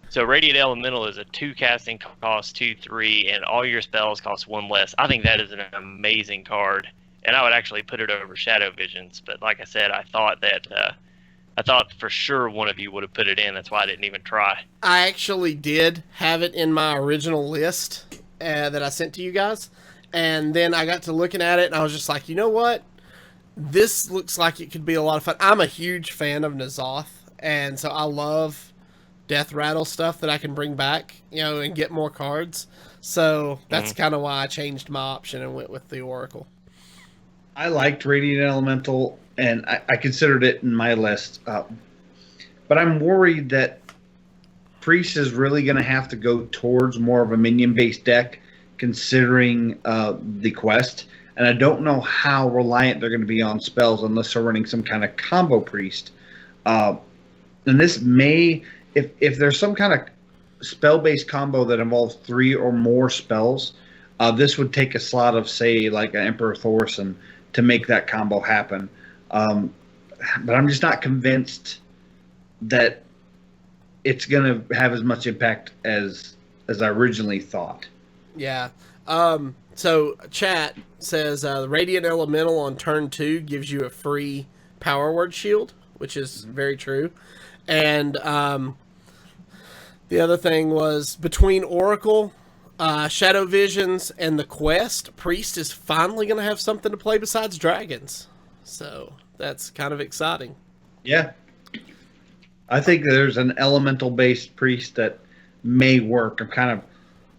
So Radiant Elemental is a 2 casting cost, 2/3, and all your spells cost 1 less. I think that is an amazing card, and I would actually put it over Shadow Visions. But like I said, I thought for sure one of you would have put it in. That's why I didn't even try. I actually did have it in my original list that I sent to you guys, and then I got to looking at it, and I was just like, you know what? This looks like it could be a lot of fun. I'm a huge fan of N'Zoth, and so I love death rattle stuff that I can bring back, and get more cards. So that's kind of why I changed my option and went with the Oracle. I liked Radiant Elemental, and I considered it in my list. But I'm worried that Priest is really going to have to go towards more of a minion-based deck, considering the quest. And I don't know how reliant they're going to be on spells unless they're running some kind of combo Priest. And this may... If there's some kind of spell-based combo that involves 3 or more spells, this would take a slot of, say, like an Emperor Thorson to make that combo happen. But I'm just not convinced that it's going to have as much impact as I originally thought. Yeah. So chat says the Radiant Elemental on turn 2 gives you a free Power Word Shield, which is very true. And the other thing was between Oracle, Shadow Visions, and the Quest, Priest is finally going to have something to play besides dragons. So that's kind of exciting. Yeah. I think there's an elemental-based priest that may work. I'm kind of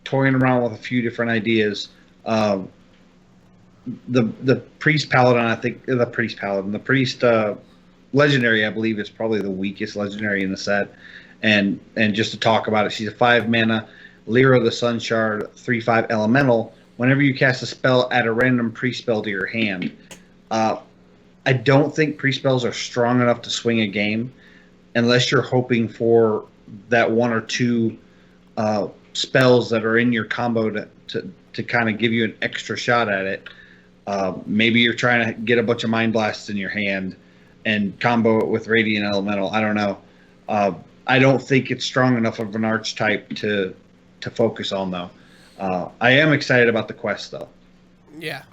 toying around with a few different ideas. The priest paladin, the priest legendary, I believe, is probably the weakest legendary in the set. And just to talk about it, she's a 5 mana Lyra the Sun Shard 3/5 elemental. Whenever you cast a spell, add a random priest spell to your hand. I don't think priest spells are strong enough to swing a game unless you're hoping for that one or two spells that are in your combo to kind of give you an extra shot at it. Maybe you're trying to get a bunch of Mind Blasts in your hand and combo it with Radiant Elemental. I don't know. I don't think it's strong enough of an archetype to focus on, though. I am excited about the quest, though. Yeah.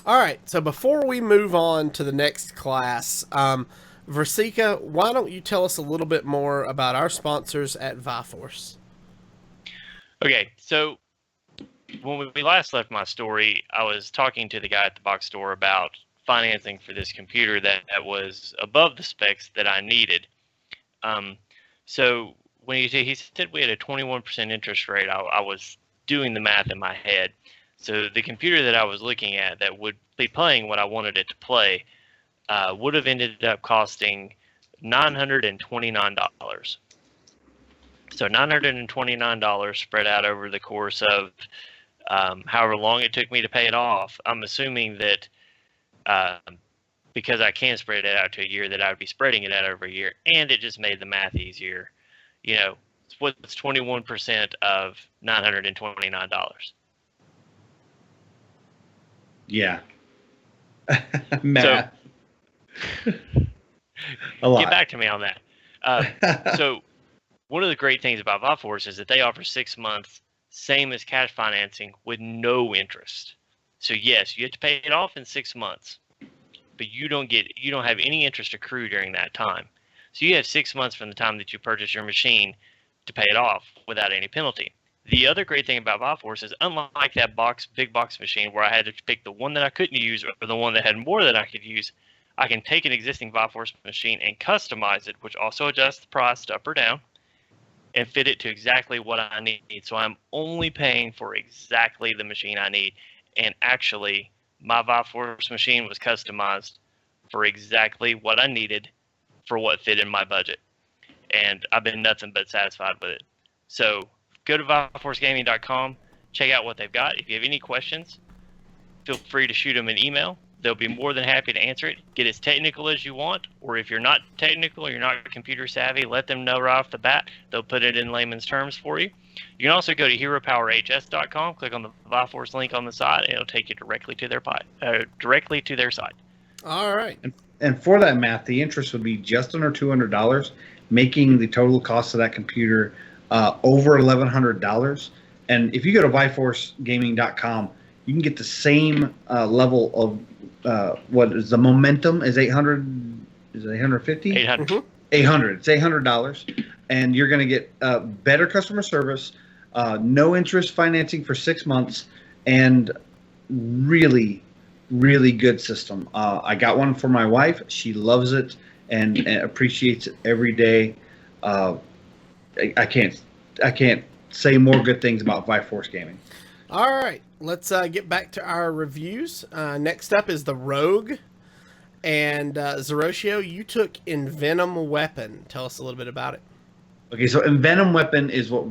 All right, so before we move on to the next class, Versika, why don't you tell us a little bit more about our sponsors at Viforce? Okay, so when we last left my story, I was talking to the guy at the box store about financing for this computer that was above the specs that I needed. So when he said we had a 21% interest rate, I was doing the math in my head. So the computer that I was looking at that would be playing what I wanted it to play would have ended up costing $929. So $929 spread out over the course of however long it took me to pay it off. I'm assuming that because I can spread it out to a year, that I would be spreading it out over a year, and it just made the math easier. You know, what's 21% of $929? Yeah. Math. A lot. Get back to me on that. So one of the great things about Viforce is that they offer 6 months, same as cash financing, with no interest. So yes, you have to pay it off in 6 months, but you don't have any interest accrue during that time. So you have 6 months from the time that you purchase your machine to pay it off without any penalty. The other great thing about Viforce is, unlike that big box machine where I had to pick the one that I couldn't use or the one that had more that I could use, I can take an existing Viforce machine and customize it, which also adjusts the price up or down, and fit it to exactly what I need. So I'm only paying for exactly the machine I need. And actually, my Viforce machine was customized for exactly what I needed for what fit in my budget. And I've been nothing but satisfied with it. So go to ViforceGaming.com, check out what they've got. If you have any questions, feel free to shoot them an email. They'll be more than happy to answer it. Get as technical as you want, or if you're not technical or you're not computer savvy, let them know right off the bat. They'll put it in layman's terms for you. You can also go to HeroPowerHS.com, click on the Viforce link on the side, and it'll take you directly to their site. All right. And for that math, the interest would be just under $200, making the total cost of that computer over $1,100. And if you go to ViforceGaming.com, you can get the same level of what is the momentum is 800? Is it 850? 800. Mm-hmm. 800. It's $800, and you're going to get better customer service, no interest financing for 6 months, and really, really good system. I got one for my wife. She loves it and appreciates it every day. I can't say more good things about Viforce Gaming. All right, let's get back to our reviews. Next up is the Rogue. And Zeroshio, you took Envenom Weapon. Tell us a little bit about it. Okay, so Envenom Weapon is what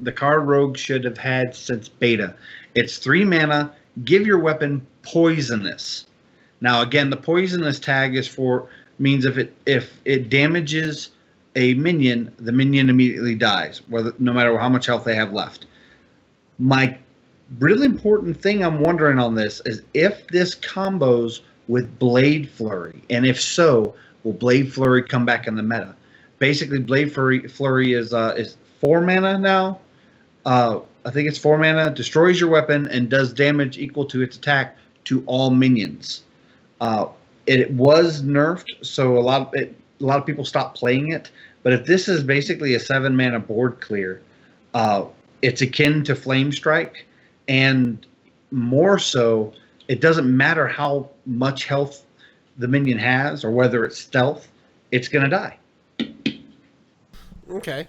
the card Rogue should have had since beta. It's 3 mana. Give your weapon poisonous. Now, again, the poisonous tag means if it damages a minion, the minion immediately dies, no matter how much health they have left. My really important thing I'm wondering on this is if this combos with Blade Flurry, and if so, will Blade Flurry come back in the meta? Basically, Blade Flurry is 4 mana now, I think it's 4 mana, destroys your weapon, and does damage equal to its attack to all minions. It was nerfed, so a lot of people stopped playing it. But if this is basically a 7 mana board clear, it's akin to Flame Strike, and more so, it doesn't matter how much health the minion has or whether it's stealth, it's going to die. Okay.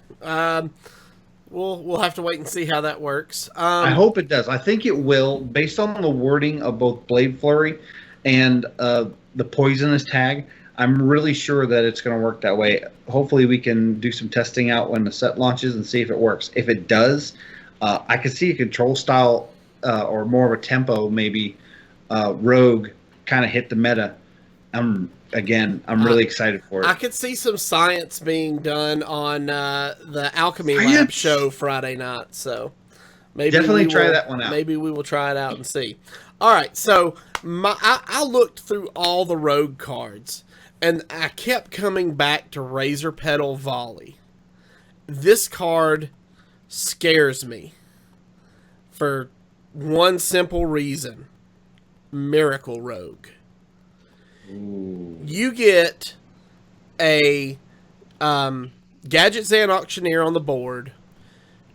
We'll have to wait and see how that works. I hope it does. I think it will, based on the wording of both Blade Flurry and the poisonous tag. I'm really sure that it's going to work that way. Hopefully, we can do some testing out when the set launches and see if it works. If it does, I could see a control style or more of a tempo, maybe rogue kind of hit the meta. I'm really excited for it. I could see some science being done on the Alchemy Lab Science? show Friday night. So maybe Definitely try that one out. Maybe we will try it out and see. All right, so I looked through all the rogue cards, and I kept coming back to Razor Petal Volley. This card scares me for one simple reason: Miracle Rogue. Ooh. You get a Gadget Zan Auctioneer on the board,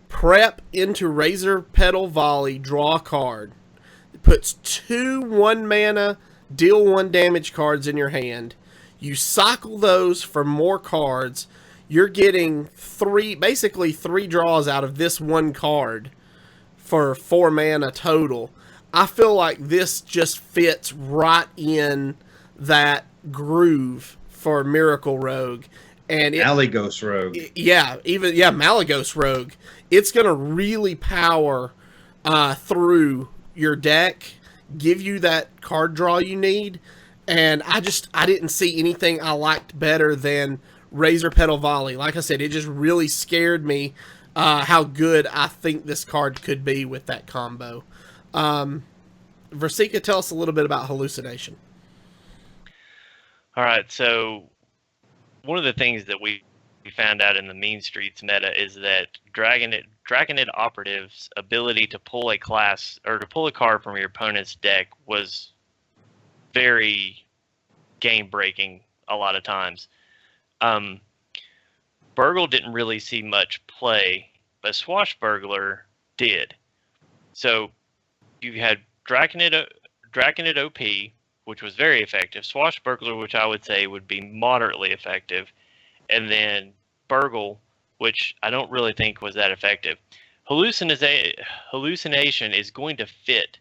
prep into Razor Petal Volley, draw a card. It puts 2 1-mana, deal 1 damage cards in your hand. You cycle those for more cards. You're getting basically 3 draws out of this one card for 4 mana total. I feel like this just fits right in that groove for Miracle Rogue. And Malygos Rogue. Malygos Rogue. It's going to really power through your deck, give you that card draw you need. And I didn't see anything I liked better than Razor Petal Volley. Like I said, it just really scared me how good I think this card could be with that combo. Versika, tell us a little bit about Hallucination. All right, so one of the things that we found out in the Mean Streets meta is that Dragonid Operative's ability to pull a class or to pull a card from your opponent's deck was very game breaking a lot of times. Burgle didn't really see much play, but Swashbuckler did. So you had Draconid OP, which was very effective. Swashbuckler, which I would say would be moderately effective. And then Burgle, which I don't really think was that effective. Hallucination is going to fit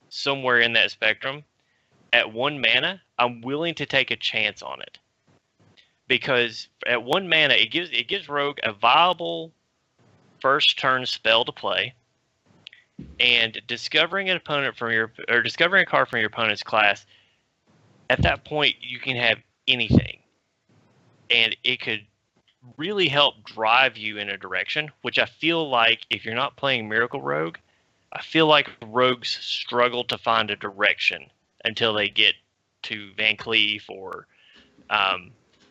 somewhere in that spectrum. At 1 mana, I'm willing to take a chance on it. Because at 1 mana, it gives Rogue a viable first turn spell to play. And discovering a card from your opponent's class, at that point you can have anything. And it could really help drive you in a direction, which I feel like if you're not playing Miracle Rogue, I feel like rogues struggle to find a direction until they get to Van Cleef or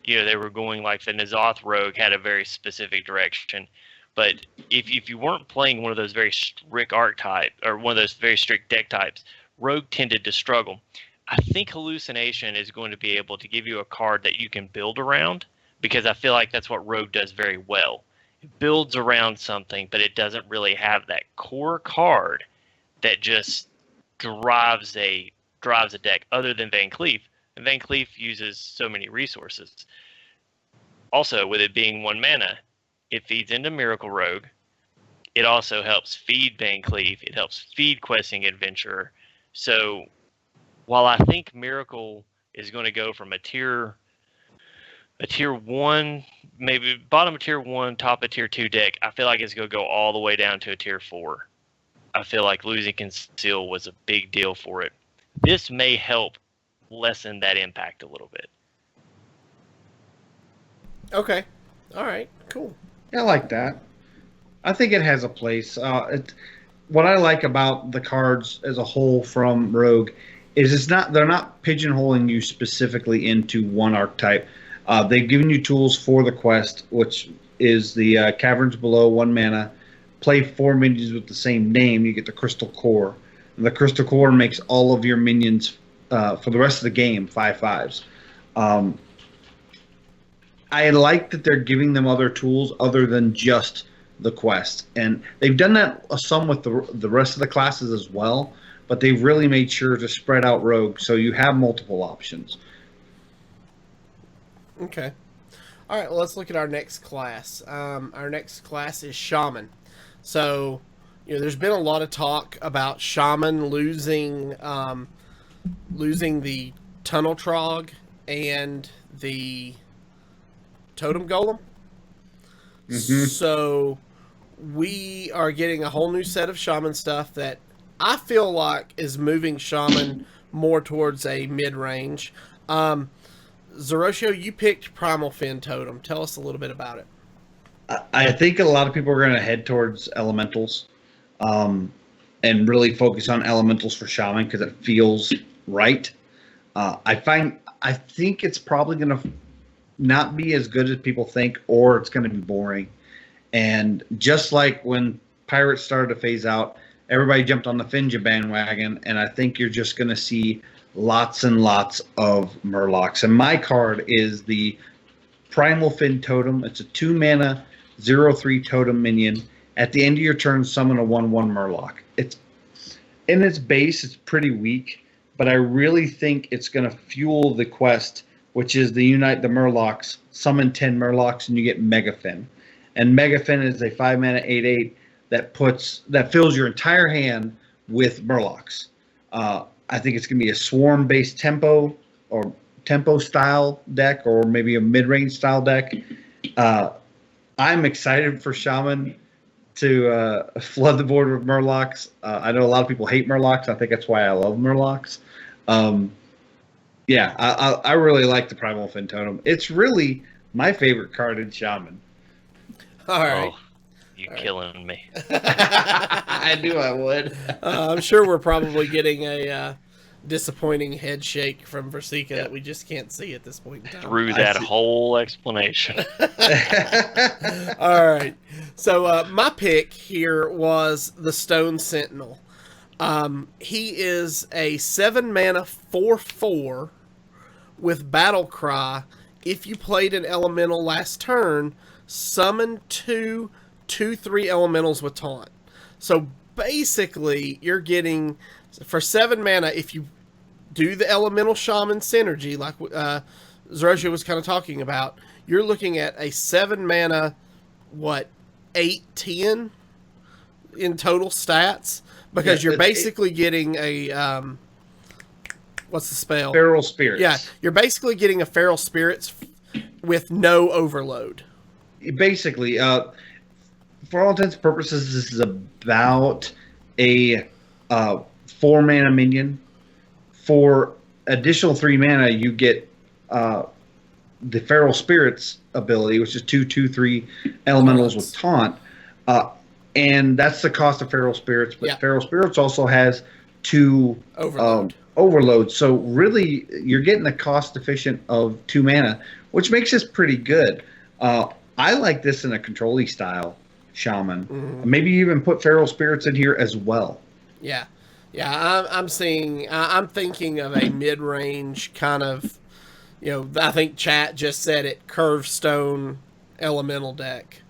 they were going like the N'Zoth Rogue had a very specific direction. But if you weren't playing one of those very strict archetype or one of those very strict deck types, Rogue tended to struggle. I think Hallucination is going to be able to give you a card that you can build around, because I feel like that's what Rogue does very well. It builds around something, but it doesn't really have that core card that just drives a deck other than Van Cleef. And Van Cleef uses so many resources. Also, with it being 1 mana, it feeds into Miracle Rogue. It also helps feed Van Cleef. It helps feed Questing Adventurer. So while I think Miracle is going to go from a tier 1, maybe bottom of tier 1, top of tier 2 deck, I feel like it's going to go all the way down to a tier 4. I feel like losing Conceal was a big deal for it. This may help lessen that impact a little bit. Okay. All right. Cool. Yeah, I like that. I think it has a place. What I like about the cards as a whole from Rogue is they're not pigeonholing you specifically into one archetype. They've given you tools for the quest, which is the Caverns Below 1 mana, play 4 minions with the same name, you get the Crystal Core. And the Crystal Core makes all of your minions for the rest of the game 5/5s. I like that they're giving them other tools other than just the quest, and they've done that some with the rest of the classes as well. But they've really made sure to spread out Rogue, so you have multiple options. Okay. All right, well, let's look at our next class. Our next class is Shaman. So, there's been a lot of talk about Shaman losing the Tunnel Trog and the Totem Golem. Mm-hmm. So, we are getting a whole new set of Shaman stuff that I feel like is moving Shaman more towards a mid-range. Zeroshio, you picked Primal Fin Totem. Tell us a little bit about it. I think a lot of people are going to head towards Elementals and really focus on Elementals for Shaman because it feels right. I think it's probably going to not be as good as people think, or it's going to be boring. And just like when Pirates started to phase out, everybody jumped on the Finja bandwagon, and I think you're just going to see lots and lots of Murlocs. And my card is the Primal Fin Totem. It's a 2-mana 0/3 totem minion. At the end of your turn, summon a 1/1 Murloc. It's in its base, it's pretty weak, but I really think it's going to fuel the quest, which is the Unite the Murlocs, summon 10 Murlocs, and you get Megafin. And Megafin is a 5-mana 8/8 that fills your entire hand with Murlocs. I think it's going to be a swarm-based tempo or tempo style deck, or maybe a mid-range style deck. I'm excited for Shaman to flood the board with Murlocs. I know a lot of people hate Murlocs. I think that's why I love Murlocs. I really like the Primal Fin Totem. It's really my favorite card in Shaman. All right. Oh, killing me. I knew I would. I'm sure we're probably getting a disappointing head shake from Versika that we just can't see at this point in time. Through that whole explanation. All right. So my pick here was the Stone Sentinel. He is a 7-mana 4/4 with Battle Cry. If you played an elemental last turn, summon 2 2/3 elementals with taunt. So basically, you're getting, for 7 mana, if you do the elemental shaman synergy, like Zeroshio was kind of talking about, you're looking at a 7 mana, 8/10 in total stats, because you're basically getting a what's the spell? Feral Spirits. Yeah, you're basically getting a Feral Spirits with no overload. Basically, for all intents and purposes, this is about a 4-mana minion. For additional 3 mana, you get the Feral Spirits ability, which is 2 2/3 elementals with taunt. And that's the cost of Feral Spirits. But Feral Spirits also has 2 overload. So really, you're getting the cost efficient of 2 mana, which makes this pretty good. I like this in a control-y style Shaman. Mm-hmm. Maybe even put Feral Spirits in here as well. Yeah. I'm thinking of a mid-range kind of, I think chat just said it, Curved Stone elemental deck.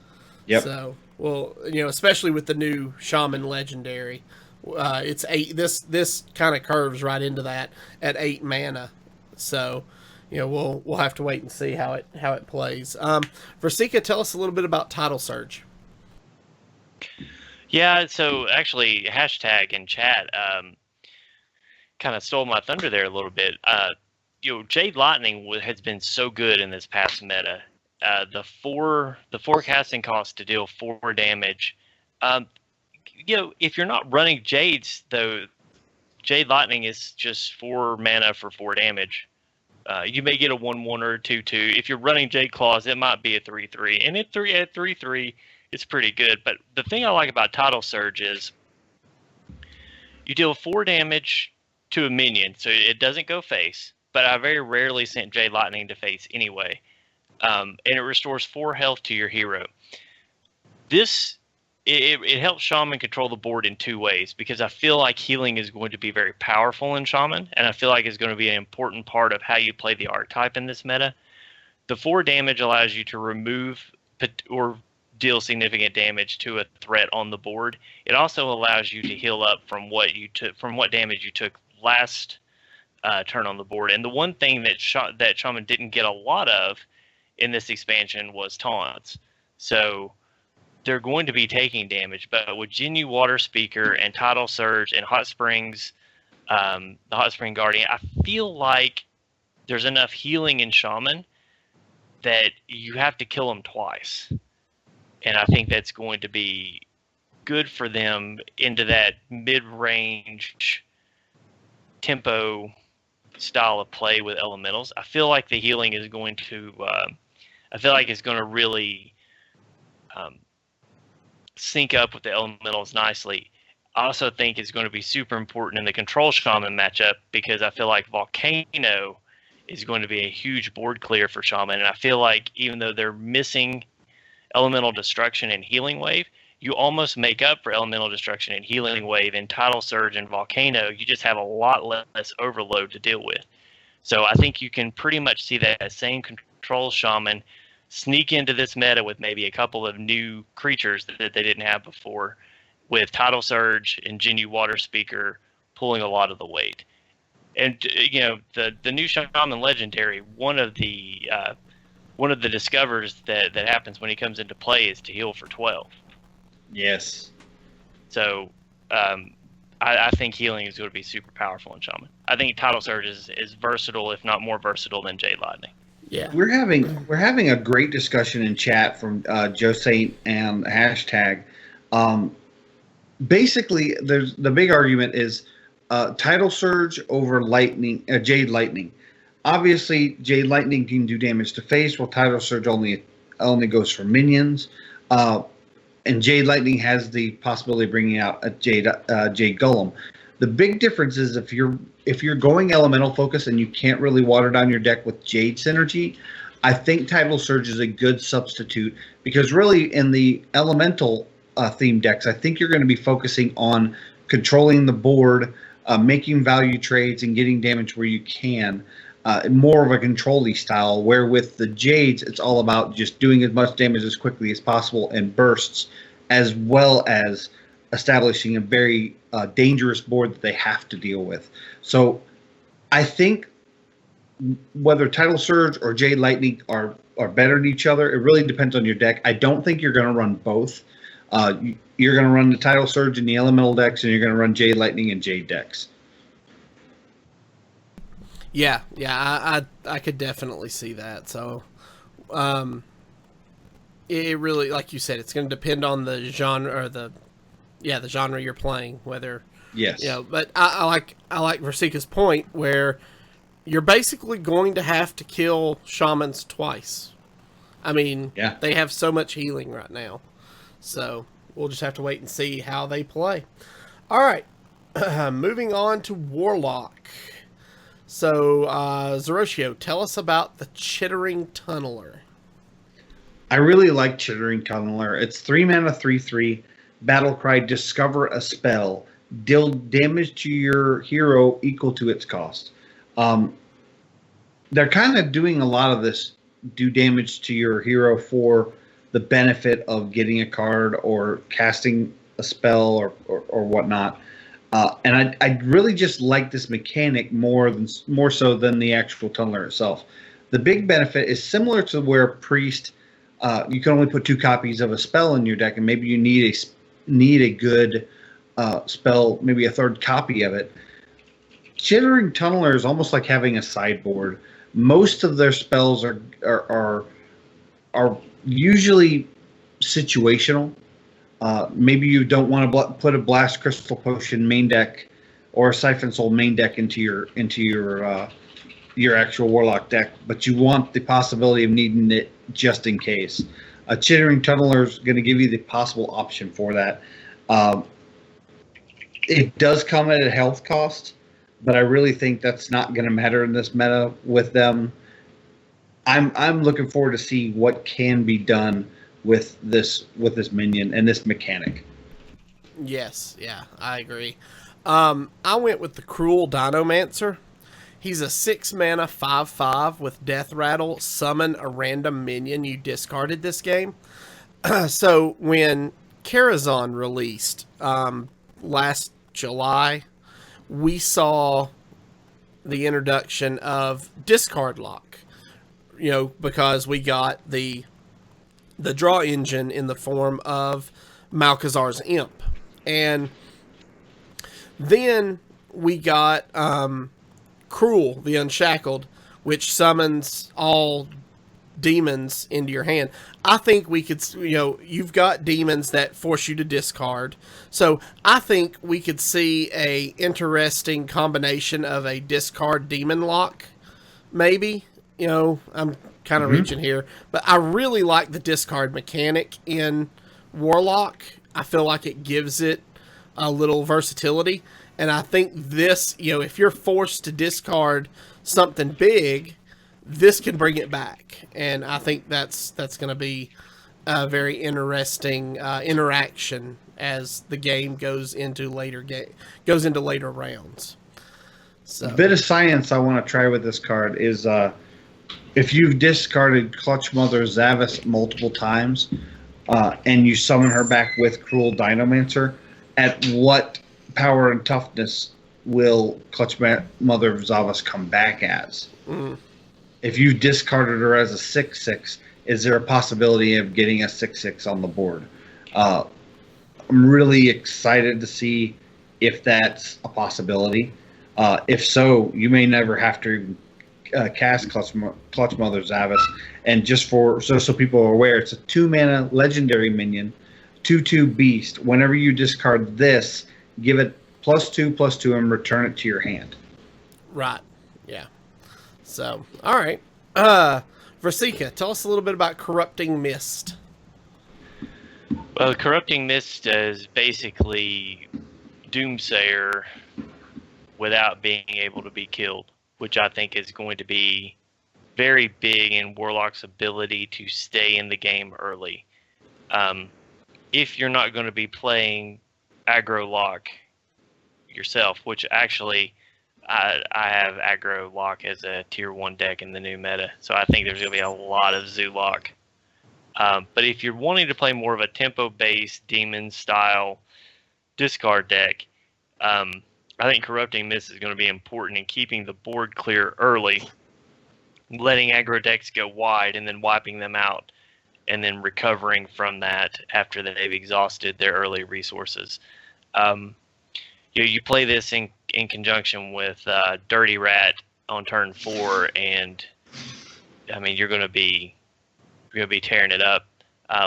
Yep. So, especially with the new Shaman Legendary, it's 8. This kind of curves right into that at 8 mana. So, we'll have to wait and see how it plays. Versika, tell us a little bit about Tidal Surge. Yeah, so actually, hashtag in chat kind of stole my thunder there a little bit. Jade Lightning has been so good in this past meta. The forecasting cost to deal 4 damage. If you're not running Jades, though, Jade Lightning is just 4 mana for 4 damage. You may get a 1/1 or a 2/2. If you're running Jade Claws, it might be a 3/3. And at 3/3, it's pretty good. But the thing I like about Tidal Surge is you deal 4 damage to a minion, so it doesn't go face. But I very rarely sent Jade Lightning to face anyway. And it restores 4 health to your hero. This it helps Shaman control the board in two ways, because I feel like healing is going to be very powerful in Shaman, and I feel like it's going to be an important part of how you play the archetype in this meta. The 4 damage allows you to remove or deal significant damage to a threat on the board. It also allows you to heal up from what damage you took last turn on the board. And the one thing that Shaman didn't get a lot of in this expansion was taunts. So they're going to be taking damage, but with Jinyu Water Speaker and Tidal Surge and Hot Springs, the Hot Spring Guardian, I feel like there's enough healing in Shaman that you have to kill them twice. And I think that's going to be good for them into that mid-range tempo style of play with elementals. I feel like the healing is going to, it's going to really sync up with the elementals nicely. I also think it's going to be super important in the control Shaman matchup, because I feel like Volcano is going to be a huge board clear for Shaman. And I feel like even though they're missing Elemental Destruction and Healing Wave, you almost make up for Elemental Destruction and Healing Wave in Tidal Surge and Volcano. You just have a lot less overload to deal with. So I think you can pretty much see that same control Shaman sneak into this meta with maybe a couple of new creatures that they didn't have before, with Tidal Surge and Jinyu Water Speaker pulling a lot of the weight. And the new Shaman Legendary, one of the discovers that happens when he comes into play is to heal for 12. Yes. So I think healing is going to be super powerful in Shaman. I think Tidal Surge is versatile, if not more versatile than Jade Lightning. Yeah, we're having a great discussion in chat from Joe Saint and hashtag. Basically, there's the big argument is Tidal Surge over Lightning, Jade Lightning. Obviously, Jade Lightning can do damage to face, while Tidal Surge only goes for minions. And Jade Lightning has the possibility of bringing out a Jade Golem. The big difference is if you're going elemental focus and you can't really water down your deck with Jade synergy, I think Tidal Surge is a good substitute, because really in the elemental theme decks, I think you're going to be focusing on controlling the board, making value trades, and getting damage where you can. More of a control-y style, where with the Jades, it's all about just doing as much damage as quickly as possible in bursts, as well as establishing a very dangerous board that they have to deal with. So I think whether Tidal Surge or Jade Lightning are better than each other, it really depends on your deck. I don't think you're going to run both. You're going to run the Tidal Surge in the elemental decks, and you're going to run Jade Lightning in Jade decks. Yeah, I could definitely see that. So, it really, like you said, it's going to depend on the genre, or the genre you're playing. Whether, yes, but I like Versika's point, where you're basically going to have to kill shamans twice. I mean, they have so much healing right now, so we'll just have to wait and see how they play. All right, moving on to Warlock. So, Zeroshio, tell us about the Chittering Tunneler. I really like Chittering Tunneler. It's 3 mana, 3/3. Battlecry, discover a spell. Deal damage to your hero equal to its cost. They're kind of doing a lot of this, do damage to your hero for the benefit of getting a card or casting a spell or whatnot. And I really just like this mechanic more so than the actual Tunneler itself. The big benefit is similar to where Priest, you can only put 2 copies of a spell in your deck, and maybe you need a good spell, maybe a 3rd copy of it. Chittering Tunneler is almost like having a sideboard. Most of their spells are usually situational. Maybe you don't want to put a Blast Crystal Potion main deck or a Siphon Soul main deck into your actual Warlock deck, but you want the possibility of needing it just in case. A Chittering Tunneler is going to give you the possible option for that. It does come at a health cost, but I really think that's not going to matter in this meta with them. I'm looking forward to see what can be done with this minion and this mechanic. Yes, yeah, I agree. I went with the Cruel Dinomancer. He's a 6-mana 5/5 with Death Rattle. Summon a random minion you discarded this game. So when Karazhan released last July, we saw the introduction of discard lock. You know, because we got the draw engine in the form of Malkazar's Imp. And then we got Cruel, the Unshackled, which summons all demons into your hand. I think we could, you've got demons that force you to discard. So I think we could see a interesting combination of a discard demon lock, maybe. I'm kind of reaching here, but I really like the discard mechanic in Warlock. I feel like it gives it a little versatility. And I think this, if you're forced to discard something big, this can bring it back. And I think that's going to be a very interesting interaction as the game goes into later rounds. So. A bit of science I want to try with this card is if you've discarded Clutch Mother Zavis multiple times and you summon her back with Cruel Dinomancer, at what power and toughness will Clutch Mother Zavis come back as? If you discarded her as a 6/6, is there a possibility of getting a 6/6 on the board? I'm really excited to see if that's a possibility. If so, you may never have to cast Clutch Mother Zavis. And just so people are aware, it's a 2-mana legendary minion, 2/2 beast. Whenever you discard this, give it +2/+2 and return it to your hand. Right. Yeah. So, all right. Versika, tell us a little bit about Corrupting Mist. Well, Corrupting Mist is basically Doomsayer without being able to be killed, which I think is going to be very big in Warlock's ability to stay in the game early. If you're not going to be playing aggro lock yourself, which actually I have aggro lock as a tier 1 deck in the new meta, so I think there's going to be a lot of zoo lock. But if you're wanting to play more of a tempo-based demon style discard deck, I think Corrupting Mist is going to be important in keeping the board clear early, letting aggro decks go wide and then wiping them out, and then recovering from that after they've exhausted their early resources. You play this in conjunction with Dirty Rat on turn 4, and I mean you're going to be tearing it up.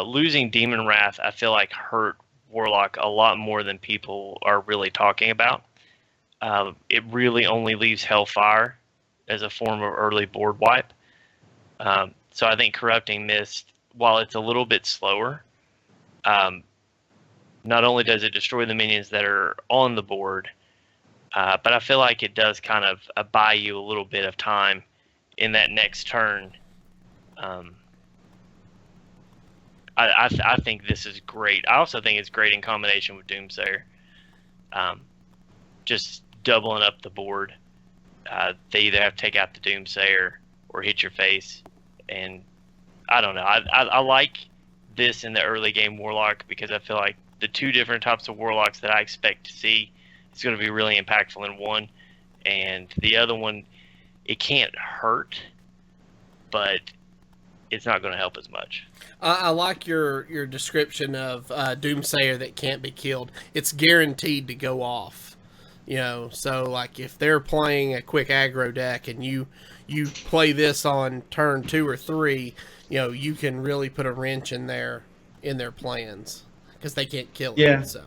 Losing Demon Wrath, I feel like hurt Warlock a lot more than people are really talking about. It really only leaves Hellfire as a form of early board wipe. So I think Corrupting Mist, while it's a little bit slower, not only does it destroy the minions that are on the board, but I feel like it does kind of buy you a little bit of time in that next turn. I think this is great. I also think it's great in combination with Doomsayer. Just doubling up the board. They either have to take out the Doomsayer or hit your face. And I don't know. I like this in the early game Warlock because I feel like the two different types of Warlocks that I expect to see is going to be really impactful in one. And the other one, it can't hurt, but it's not going to help as much. I like your description of Doomsayer that can't be killed. It's guaranteed to go off. So like if they're playing a quick aggro deck and you play this on turn 2 or 3, you can really put a wrench in their plans because they can't kill it. Yeah. So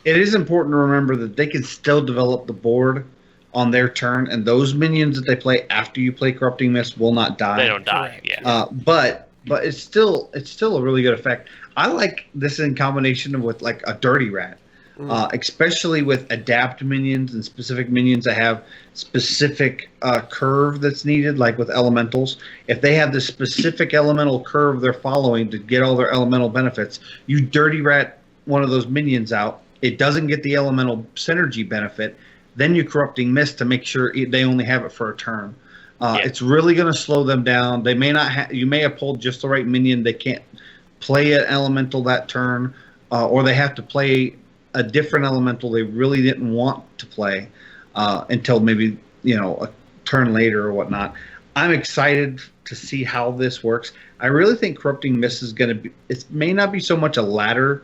it is important to remember that they can still develop the board on their turn, and those minions that they play after you play Corrupting Mist will not die. They don't die. Correct. Yeah. But it's still a really good effect. I like this in combination with like a Dirty Rat. especially with adapt minions and specific minions that have specific curve that's needed, like with elementals. If they have this specific elemental curve they're following to get all their elemental benefits, you dirty rat one of those minions out, it doesn't get the elemental synergy benefit, then you Corrupting Mist to make sure they only have it for a turn. It's really going to slow them down. They may not you may have pulled just the right minion. They can't play an elemental that turn, or they have to play a different elemental they really didn't want to play until maybe a turn later or whatnot. I'm excited to see how this works. I really think Corrupting Mist is going to be. It may not be so much a ladder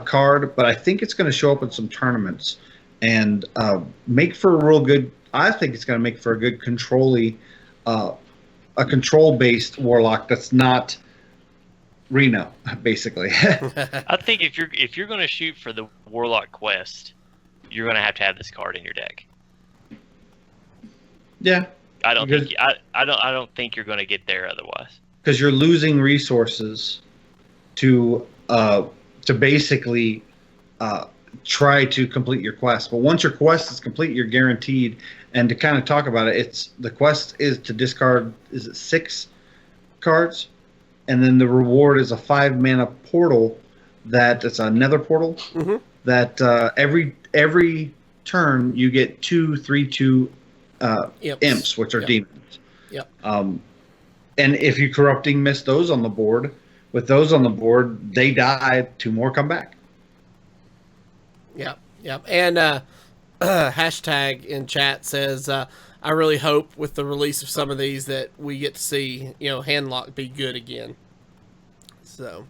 card, but I think it's going to show up in some tournaments and make for a real good. I think it's going to make for a good a control-based warlock that's not Reno, basically. I think if you're going to shoot for the warlock quest, you're going to have this card in your deck. Yeah, I don't think you're going to get there otherwise. Because you're losing resources to basically try to complete your quest. But once your quest is complete, you're guaranteed. And to kind of talk about it, the quest is to discard 6 cards, and then the reward is a 5-mana portal it's a nether portal that every turn you get 2 3/2 imps, which are demons. Yep. And if you Corrupting Mist those on the board, with those on the board, they die, 2 more come back. Yep. And hashtag in chat says, I really hope with the release of some of these that we get to see, Handlock be good again. So,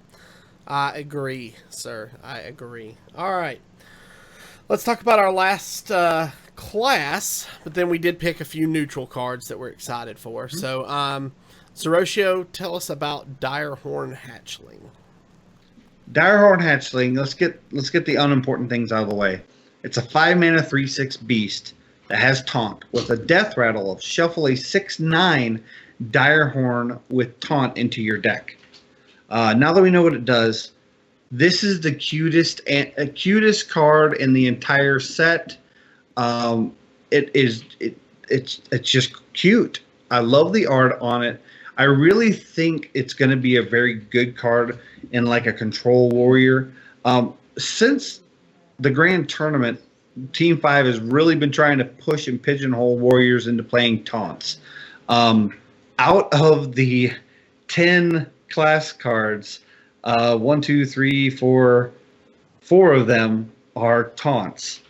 I agree, sir. I agree. All right. Let's talk about our last class, but then we did pick a few neutral cards that we're excited for. Mm-hmm. So, Zeroshio, tell us about Direhorn Hatchling. Direhorn Hatchling, let's get the unimportant things out of the way. It's a 5-mana 3/6 beast that has taunt with a death rattle of shuffle a 6/9 Direhorn with taunt into your deck. Now that we know what it does, this is the cutest card in the entire set. It's just cute. I love the art on it. I really think it's going to be a very good card in like a control warrior. Since the grand tournament, Team 5 has really been trying to push and pigeonhole warriors into playing taunts. Out of the 10 class cards, 1, 2, 3, 4 of them are taunts.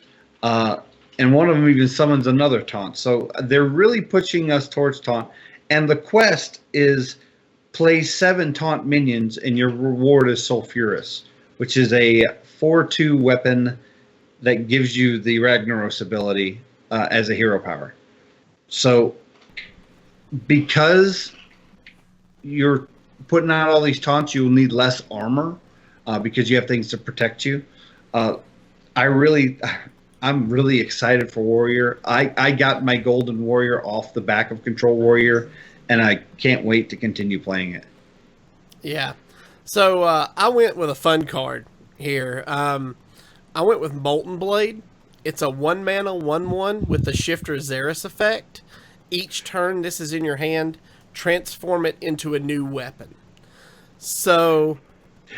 And one of them even summons another taunt. So they're really pushing us towards taunt. And the quest is play 7 taunt minions and your reward is Sulfurous, which is a 4/2 weapon that gives you the Ragnaros ability as a hero power. So because you're putting out all these taunts, you'll need less armor because you have things to protect you. I'm really excited for Warrior. I got my Golden Warrior off the back of Control Warrior, and I can't wait to continue playing it. Yeah. So I went with a fun card here. I went with Molten Blade. It's a 1-mana 1/1 with the Shifter Xeris effect. Each turn this is in your hand, transform it into a new weapon. So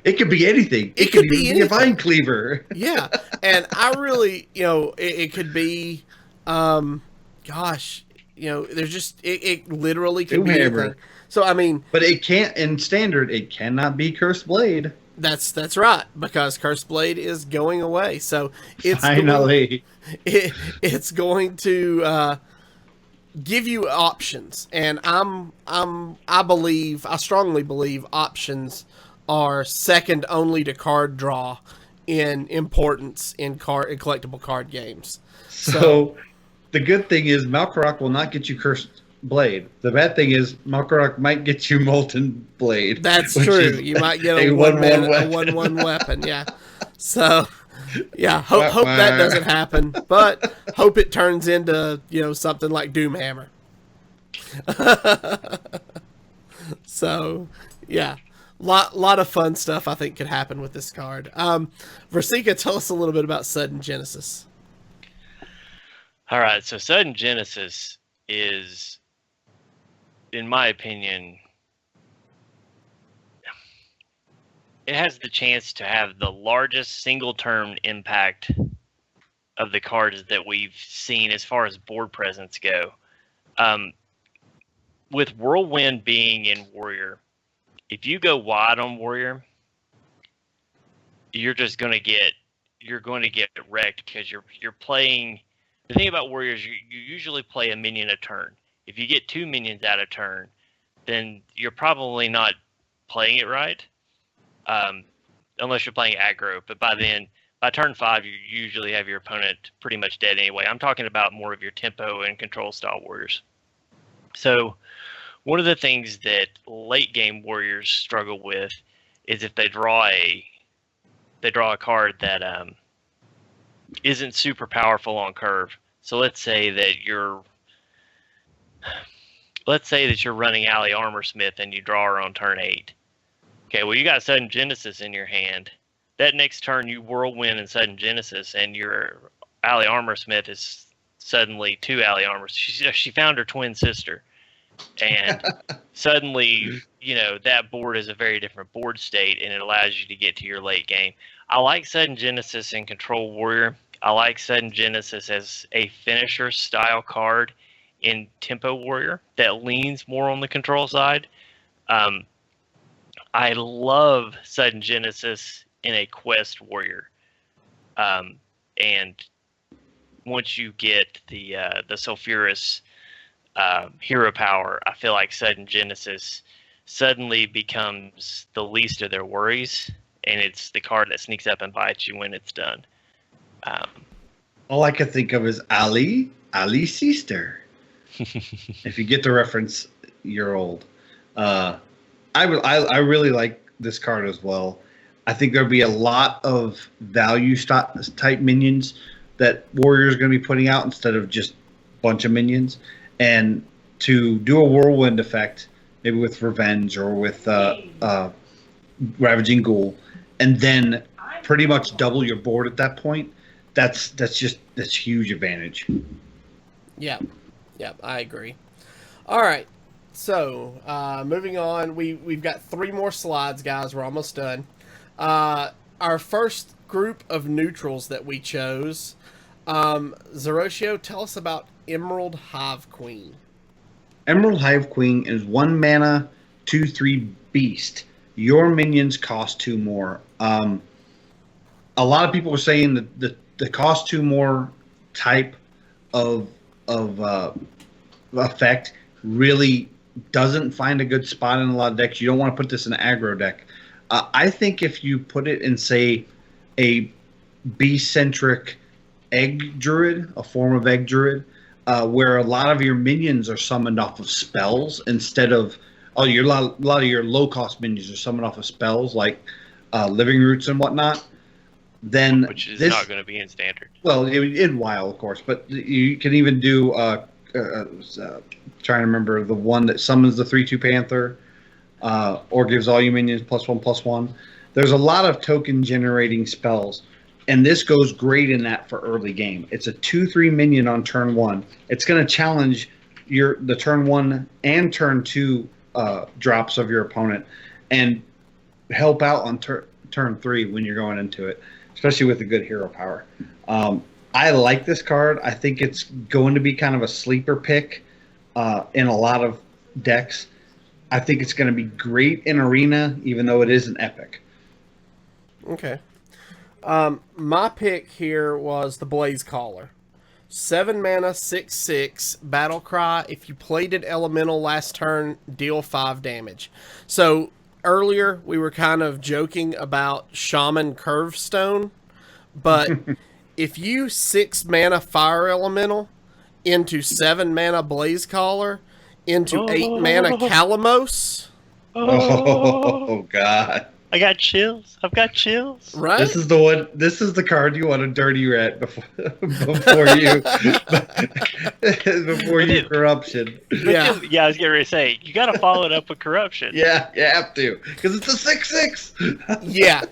it could be anything. It could be a Vine Cleaver. Yeah. And I really, it could be, there's just, it literally could be anything. So, I mean. But it can't, in Standard, it cannot be Cursed Blade. That's right, because Cursed Blade is going away. So it's finally it's going to give you options, and I strongly believe options are second only to card draw in importance in collectible card games. So the good thing is Malkarok will not get you Cursed Blade. The bad thing is Malkarok might get you Molten Blade. That's true. You might get a 1/1 weapon. Yeah. So, yeah. Hope that doesn't happen, but hope it turns into something like Doomhammer. So, yeah. lot of fun stuff I think could happen with this card. Versika, tell us a little bit about Sudden Genesis. All right, so Sudden Genesis is, in my opinion, it has the chance to have the largest single-turn impact of the cards that we've seen as far as board presence go. With Whirlwind being in Warrior, if you go wide on Warrior, you're going to get wrecked because you're playing. The thing about Warriors, you usually play a minion a turn. If you get 2 minions out of turn, then you're probably not playing it right, unless you're playing aggro. But by turn 5, you usually have your opponent pretty much dead anyway. I'm talking about more of your tempo and control style warriors. So one of the things that late game warriors struggle with is if they draw a card that isn't super powerful on curve. So let's say that you're running Alley Armorsmith and you draw her on turn 8. Okay, well, you got Sudden Genesis in your hand. That next turn you Whirlwind and Sudden Genesis, and your Alley Armorsmith is suddenly 2 Alley Armors. She found her twin sister. And suddenly, that board is a very different board state, and it allows you to get to your late game. I like Sudden Genesis in Control Warrior. I like Sudden Genesis as a finisher style card in Tempo Warrior that leans more on the control side. I love Sudden Genesis in a Quest Warrior. And once you get the Sulfurous hero power, I feel like Sudden Genesis suddenly becomes the least of their worries, and it's the card that sneaks up and bites you when it's done. All I can think of is Ali sister. If you get the reference, you're old. I really like this card as well. I think there'll be a lot of value type minions that Warriors are going to be putting out instead of just a bunch of minions. And to do a Whirlwind effect, maybe with Revenge or with Ravaging Ghoul, and then pretty much double your board at that point, that's huge advantage. Yeah, I agree. All right, so moving on, we've got 3 more slides, guys. We're almost done. Our first group of neutrals that we chose, Zeroshio, tell us about Emerald Hive Queen. Emerald Hive Queen is 1 mana, 2/3 beast. Your minions cost 2 more. A lot of people are saying that the cost 2 more type of effect really doesn't find a good spot in a lot of decks. You don't want to put this in an aggro deck. I think if you put it in, say, a beast-centric egg druid, a form of egg druid, where a lot of your minions are summoned off of spells instead of a lot of your low-cost minions are summoned off of spells like Living Roots and whatnot. Then which is not going to be in Standard. Well, in WoW, of course, but you can even do. Trying to remember the one that summons the 3/2 Panther, or gives all your minions +1/+1. There's a lot of token generating spells, and this goes great in that for early game. It's a 2/3 minion on turn 1. It's going to challenge the turn 1 and turn 2 drops of your opponent, and help out on turn 3 when you're going into it, especially with a good hero power. I like this card. I think it's going to be kind of a sleeper pick in a lot of decks. I think it's going to be great in Arena, even though it is an epic. Okay. My pick here was the Blaze Caller. 7 mana, 6/6, battle cry. If you played it elemental last turn, deal 5 damage. So earlier we were kind of joking about Shaman Curvestone, but if you 6 mana Fire Elemental into 7 mana Blaze Caller into 8 mana Kalamos. Oh God! I got chills. I've got chills. Right? This is the one. This is the card you want to dirty rat before before you corruption. But Yeah. I was getting ready to say, you got to follow it up with corruption. Yeah, you have to because it's a 6/6.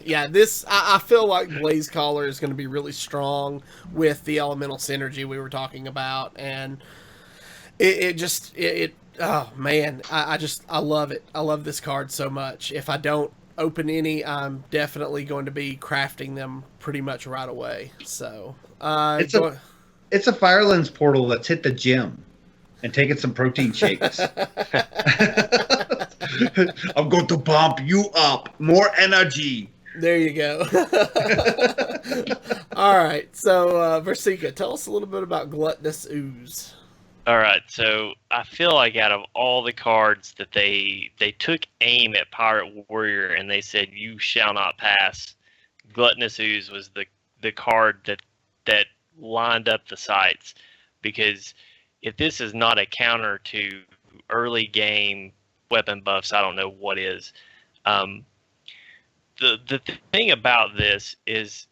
Yeah. This I feel like Blaze Caller is going to be really strong with the elemental synergy we were talking about, and it oh man, I love it. I love this card so much. If I don't open any, I'm definitely going to be crafting them pretty much right away. So It's a Firelands portal that's hit the gym and taking some protein shakes. I'm going to pump you up. More energy. There you go. All right. So, Versika, tell us a little bit about Gluttonous Ooze. All right, so I feel like out of all the cards that they took aim at Pirate Warrior and they said you shall not pass, Gluttonous Ooze was the card that lined up the sights, because if this is not a counter to early game weapon buffs, I don't know what is. The thing about this is,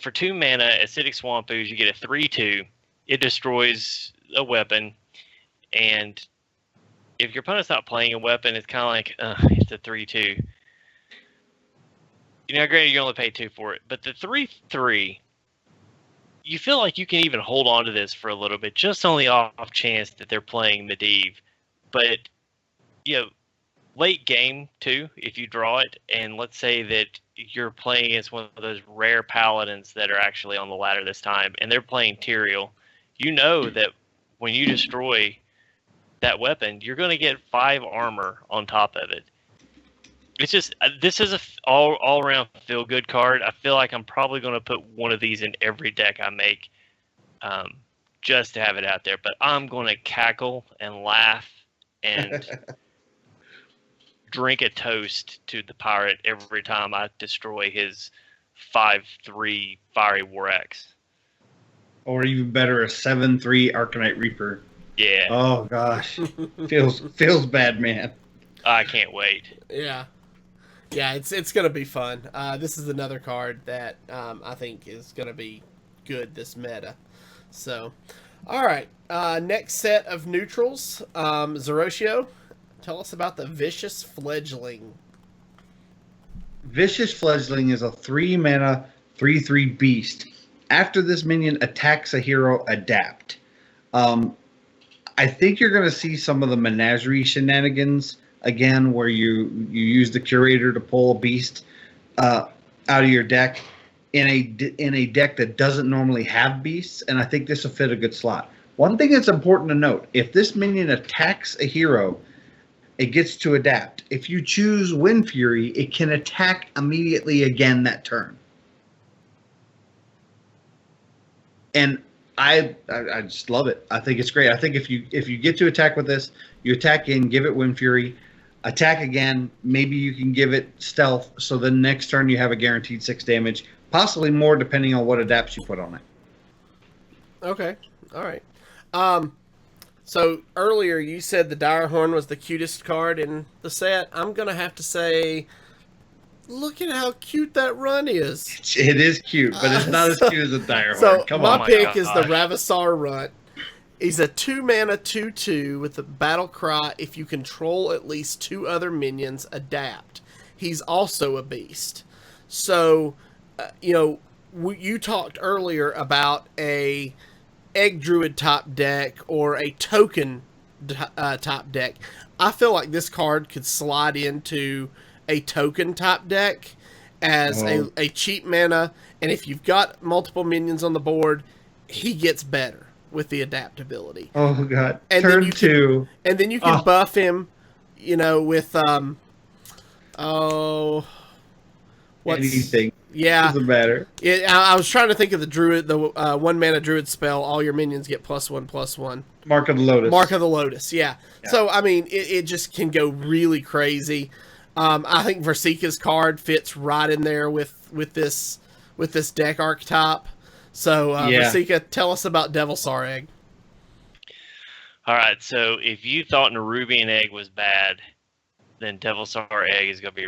for 2 mana Acidic Swamp Ooze, you get a 3/2. It destroys a weapon, and if your opponent's not playing a weapon, it's kind of like it's a 3/2. Granted, you only pay 2 for it, but the 3/3, you feel like you can even hold on to this for a little bit, just on the off chance that they're playing Medivh. But late game too, if you draw it, and let's say that you're playing against one of those rare paladins that are actually on the ladder this time, and they're playing Tyrael, you know that when you destroy that weapon, you're going to get 5 armor on top of it. It's just, this is a all around feel good card. I feel like I'm probably going to put one of these in every deck I make, just to have it out there. But I'm going to cackle and laugh and drink a toast to the pirate every time I destroy his 5/3 Fiery War Axe. Or even better, a 7/3 Arcanite Reaper. Yeah. Oh gosh, feels bad, man. I can't wait. Yeah, it's gonna be fun. This is another card that I think is gonna be good this meta. So, all right, next set of neutrals. Zeroshio, tell us about the Vicious Fledgling. Vicious Fledgling is a 3 mana 3/3 beast. After this minion attacks a hero, adapt. I think you're going to see some of the menagerie shenanigans again, where you use the curator to pull a beast out of your deck in a deck that doesn't normally have beasts, and I think this will fit a good slot. One thing that's important to note: if this minion attacks a hero, it gets to adapt. If you choose Wind Fury, it can attack immediately again that turn. And I just love it. I think it's great. I think if you get to attack with this, you attack in, give it Wind Fury, attack again. Maybe you can give it Stealth, so the next turn you have a guaranteed 6 damage, possibly more depending on what adapts you put on it. Okay, all right. So earlier you said the Direhorn was the cutest card in the set. I'm gonna have to say, look at how cute that run is. It is cute, but it's not as cute as a Direhorn. So Come my on. pick is the Ravasar Runt. He's a 2 mana 2/2 with a battle cry. If you control at least 2 other minions, adapt. He's also a beast. So, you talked earlier about a Egg Druid top deck or a token top deck. I feel like this card could slide into a token top deck as a cheap mana, and if you've got multiple minions on the board, he gets better with the adaptability. Oh god! And turn then 2, and then you can buff him, with anything. Yeah, Doesn't matter. I was trying to think of the Druid, the 1 mana Druid spell. All your minions get +1/+1. Mark of the Lotus. Mark of the Lotus, yeah. So, I mean, it just can go really crazy. I think Versika's card fits right in there with this deck archetype. So, Versika, tell us about Devilsar Egg. All right, so if you thought Nerubian Egg was bad, then Devilsar Egg is going to be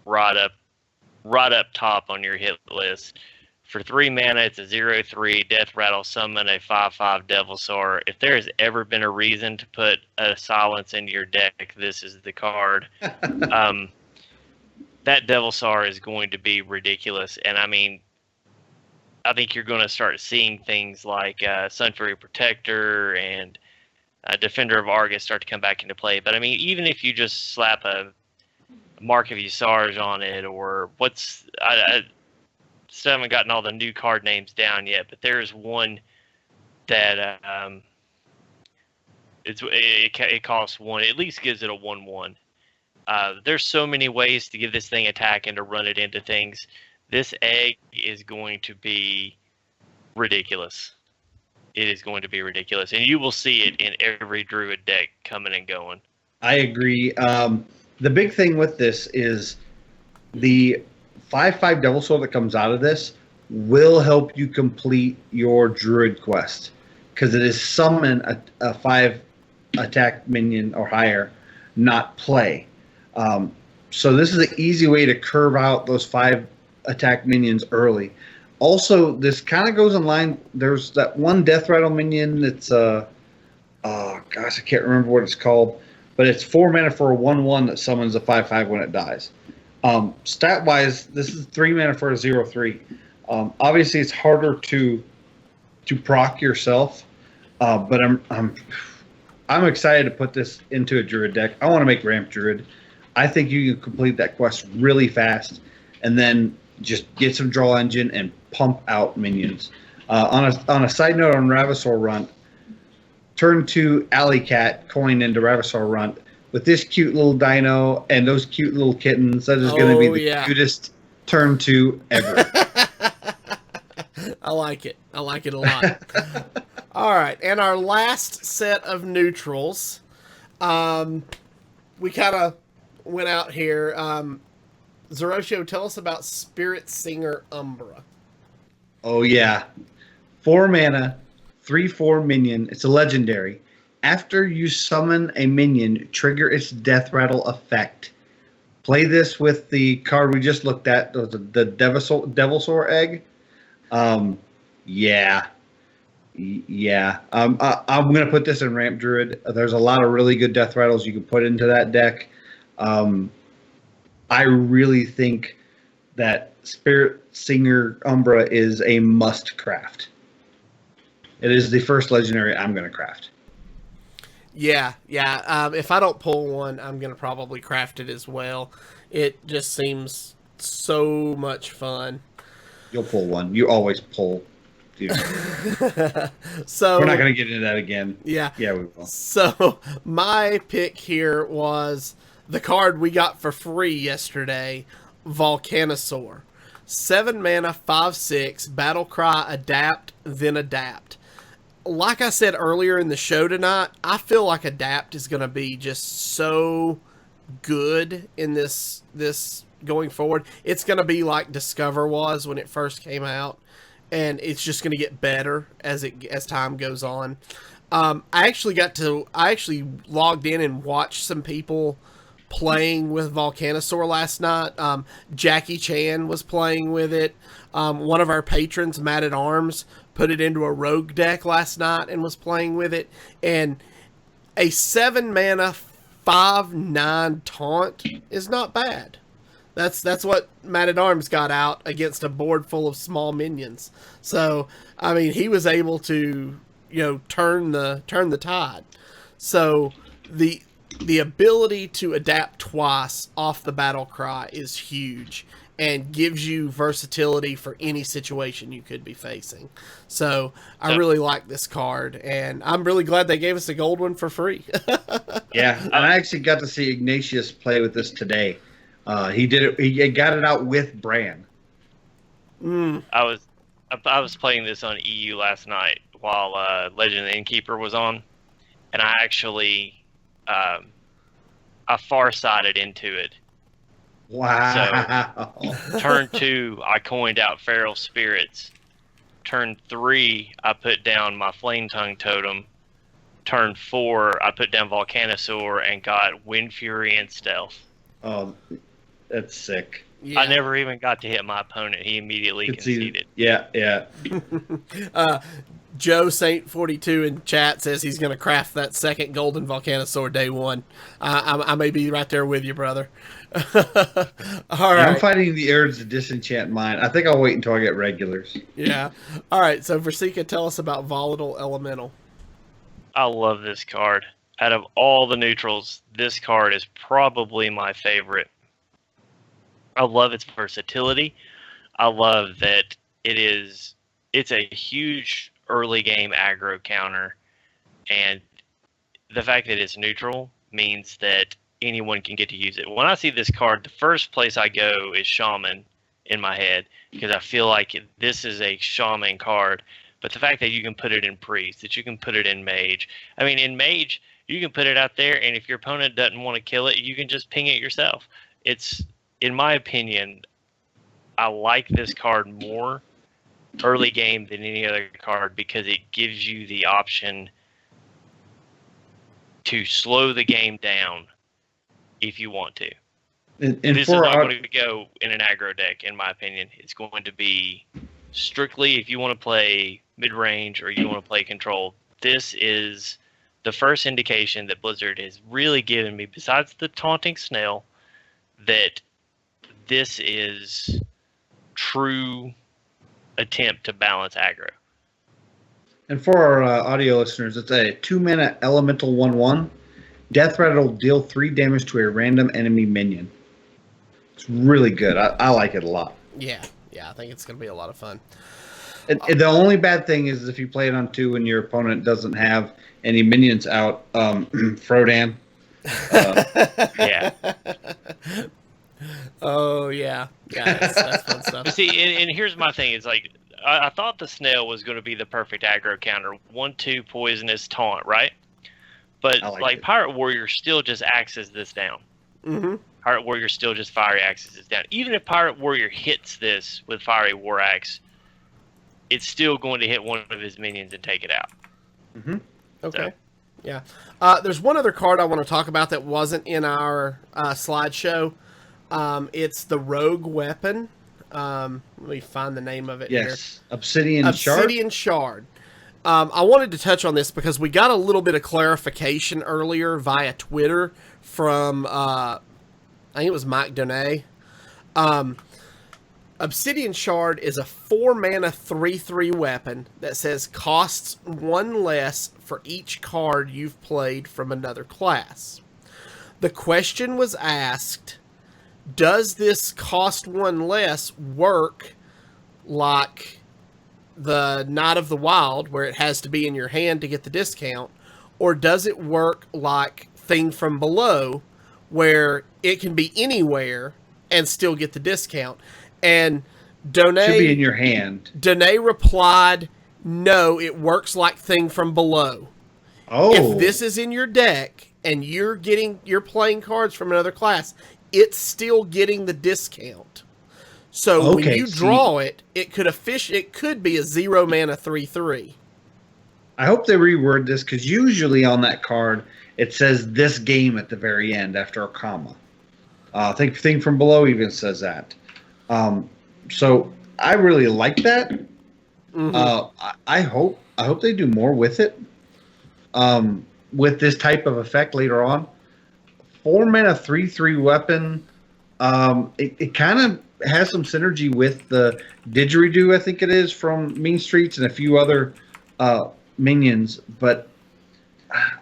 right up top on your hit list. For 3 mana, it's a 0/3 Death Rattle summon a 5/5 Devilsaur. If there has ever been a reason to put a silence into your deck, this is the card. That Devilsaur is going to be ridiculous, and I mean, I think you're going to start seeing things like Sunfury Protector and Defender of Argus start to come back into play. But I mean, even if you just slap a Mark of Usarge on it, or I still haven't gotten all the new card names down yet, but there's one that it costs 1. It at least gives it a 1/1. There's so many ways to give this thing attack and to run it into things. This egg is going to be ridiculous. It is going to be ridiculous, and you will see it in every Druid deck coming and going. I agree. The big thing with this is the 5/5 Devilsaur that comes out of this will help you complete your Druid quest, because it is summon a 5 attack minion or higher, not play. So this is an easy way to curve out those 5 attack minions early. Also, this kind of goes in line. There's that one Death Rattle minion that's oh gosh, I can't remember what it's called, but it's 4 mana for a 1/1 that summons a 5/5 when it dies. Stat wise, this is 3 mana for a 0/3. Obviously, it's harder to proc yourself, but I'm excited to put this into a Druid deck. I want to make Ramp Druid. I think you can complete that quest really fast, and then just get some draw engine and pump out minions. On a side note on Ravasaur Runt, turn 2 Alley Cat coin into Ravasaur Runt with this cute little dino and those cute little kittens. That is going to be the cutest turn 2 ever. I like it. I like it a lot. All right, and our last set of neutrals, we kind of went out here. Zeroshio, tell us about Spirit Singer Umbra. Oh, yeah. 4 mana, 3/4 minion. It's a legendary. After you summon a minion, trigger its Death Rattle effect. Play this with the card we just looked at, the Devilsaur Egg. Yeah. I'm going to put this in Ramp Druid. There's a lot of really good Death Rattles you can put into that deck. I really think that Spirit Singer Umbra is a must craft. It is the first legendary I'm going to craft. Yeah. If I don't pull one, I'm going to probably craft it as well. It just seems so much fun. You'll pull one. You always pull. So we're not going to get into that again. Yeah, we will. So my pick here was the card we got for free yesterday, Volcanosaur. 7 mana, 5/6, battle cry, adapt, then adapt. Like I said earlier in the show tonight, I feel like adapt is going to be just so good in this going forward. It's going to be like Discover was when it first came out, and it's just going to get better as time goes on. I actually logged in and watched some people playing with Volcanosaur last night. Jackie Chan was playing with it. One of our patrons, Matt at Arms, put it into a rogue deck last night and was playing with it. And a 7 mana 5/9 taunt is not bad. That's what Matt at Arms got out against a board full of small minions. So I mean, he was able to turn the tide. So the ability to adapt twice off the battle cry is huge and gives you versatility for any situation you could be facing. So I really like this card, and I'm really glad they gave us a gold one for free. Yeah, and I actually got to see Ignatius play with this today. He did it. He got it out with Bran. I was playing this on EU last night while Legend of the Innkeeper was on, and I actually I far-sighted into it. Wow. So, turn 2, I coined out Feral Spirits. Turn 3, I put down my Flame Tongue Totem. Turn 4, I put down Volcanosaur and got Wind Fury and Stealth. That's sick. Yeah. I never even got to hit my opponent. He immediately conceded. Yeah, yeah. Joe Saint 42 in chat says he's going to craft that second golden Volcanosaur day one. I may be right there with you, brother. All right. I'm fighting the urge to disenchant mine. I think I'll wait until I get regulars. Yeah. All right. So Versika, tell us about Volatile Elemental. I love this card. Out of all the neutrals, this card is probably my favorite. I love its versatility. I love that it's a huge early game aggro counter, and the fact that it's neutral means that anyone can get to use it. When I see this card, the first place I go is Shaman in my head, because I feel like this is a Shaman card. But the fact that you can put it in Priest, that you can put it in Mage. I mean, in Mage, you can put it out there, and if your opponent doesn't want to kill it, you can just ping it yourself. It's, in my opinion, I like this card more early game than any other card because it gives you the option to slow the game down if you want to. And This is not going to go in an aggro deck, in my opinion. It's going to be strictly if you want to play mid-range or you want to play control. This is the first indication that Blizzard has really given me, besides the taunting snail, that this is true attempt to balance aggro. And for our audio listeners, it's a 2-mana elemental 1/1. Death Rattle will deal 3 damage to a random enemy minion. It's really good. I like it a lot. Yeah. I think it's going to be a lot of fun. And the only bad thing is if you play it on 2 and your opponent doesn't have any minions out, Frodan. Yeah. Oh, yeah. That's fun stuff. But see, and here's my thing. It's like, I thought the snail was going to be the perfect aggro counter. 1/2 poisonous taunt, right? But like Pirate Warrior still just axes this down. Mm-hmm. Pirate Warrior still just fiery axes this down. Even if Pirate Warrior hits this with Fiery War Axe, it's still going to hit one of his minions and take it out. Mm-hmm. Okay. So. Yeah. There's one other card I want to talk about that wasn't in our slideshow. It's the Rogue Weapon. Let me find the name of it here. Yes. Obsidian Shard. Obsidian Shard. I wanted to touch on this because we got a little bit of clarification earlier via Twitter from, I think it was Mike Donay. Obsidian Shard is a 4-mana 3/3 weapon that says costs 1 less for each card you've played from another class. The question was asked, does this cost 1 less work like the Knight of the Wild, where it has to be in your hand to get the discount, or does it work like Thing from Below, where it can be anywhere and still get the discount? And Donay should be in your hand. Donay replied, no, it works like Thing from Below. Oh. If this is in your deck and you're playing cards from another class, it's still getting the discount. So when you draw it could be a 0-mana 3/3. I hope they reword this, because usually on that card it says this game at the very end after a comma. I think Thing from Below even says that. So I really like that. Mm-hmm. I hope they do more with it. With this type of effect later on. 4-mana 3/3 weapon. It kind of has some synergy with the Didgeridoo, I think it is, from Mean Streets and a few other minions. But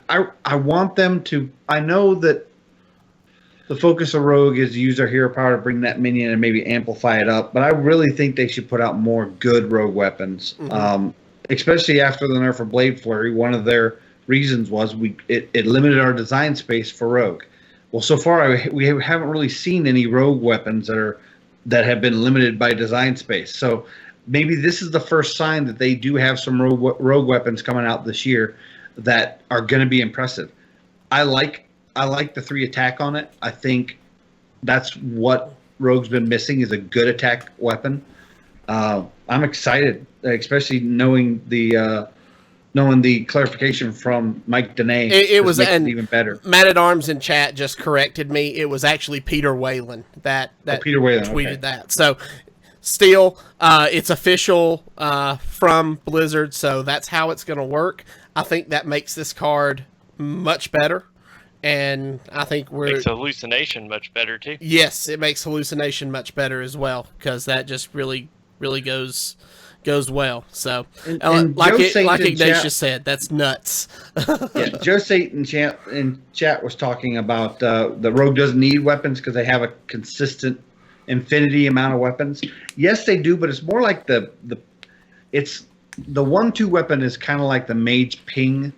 I want them to. I know that the focus of Rogue is to use their hero power to bring that minion and maybe amplify it up. But I really think they should put out more good Rogue weapons, especially after the nerf of Blade Flurry. One of their reasons was it limited our design space for Rogue. Well, so far we haven't really seen any Rogue weapons that have been limited by design space. So maybe this is the first sign that they do have some Rogue weapons coming out this year that are going to be impressive. I like the 3 attack on it. I think that's what Rogue's been missing, is a good attack weapon. I'm excited, especially knowing the knowing the clarification from Mike Danae. It was makes and even better. Man at Arms in chat just corrected me. It was actually Peter Whalen that Peter Whalen, tweeted okay. that. So still, it's official from Blizzard, so that's how it's going to work. I think that makes this card much better, and I think Makes hallucination much better too. Yes, it makes hallucination much better as well, because that just really goes well. So, And like Joe Saint in Ignatius chat- said, that's nuts. Yeah, Joe Satan in chat was talking about the rogue doesn't need weapons because they have a consistent infinity amount of weapons. Yes, they do, but it's more like the 1/2 weapon is kind of like the mage ping,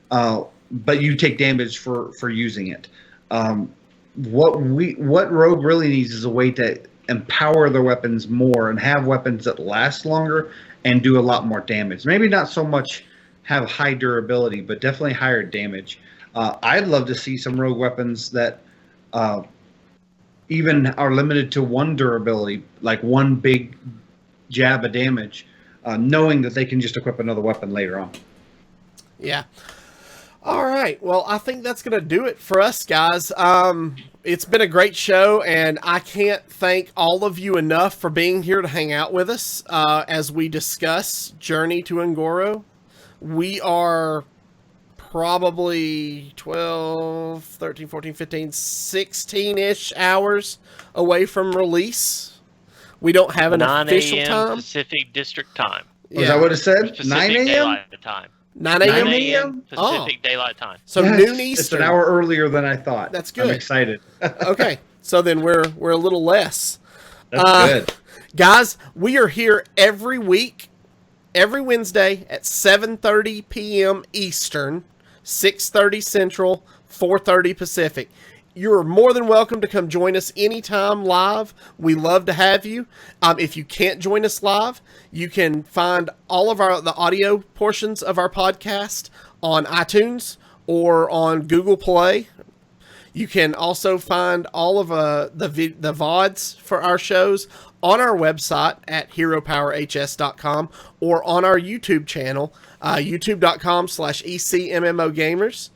but you take damage for using it. What rogue really needs is a way to empower their weapons more and have weapons that last longer and do a lot more damage. Maybe not so much have high durability, but definitely higher damage. I'd love to see some rogue weapons that even are limited to 1 durability, like 1 big jab of damage, knowing that they can just equip another weapon later on. Yeah. All right. Well, I think that's going to do it for us, guys. It's been a great show, and I can't thank all of you enough for being here to hang out with us as we discuss Journey to Un'Goro. We are probably 12, 13, 14, 15, 16-ish hours away from release. We don't have an 9 official a.m. time. Pacific District Time. Is that what it said? Pacific 9 a.m.? Daylight Time. 9 9 a.m.? a.m.? Pacific Daylight Time. So Yes, noon It's Eastern. an hour earlier than I thought. That's good. I'm excited. Okay, so then we're a little less. That's good. Guys, we are here every week, every Wednesday at 7:30 p.m. Eastern, 6:30 Central, 4:30 Pacific. You're more than welcome to come join us anytime live. We love to have you. If you can't join us live, you can find all of the audio portions of our podcast on iTunes or on Google Play. You can also find all of the VODs for our shows on our website at heropowerhs.com or on our YouTube channel, youtube.com/ECMMOgamers.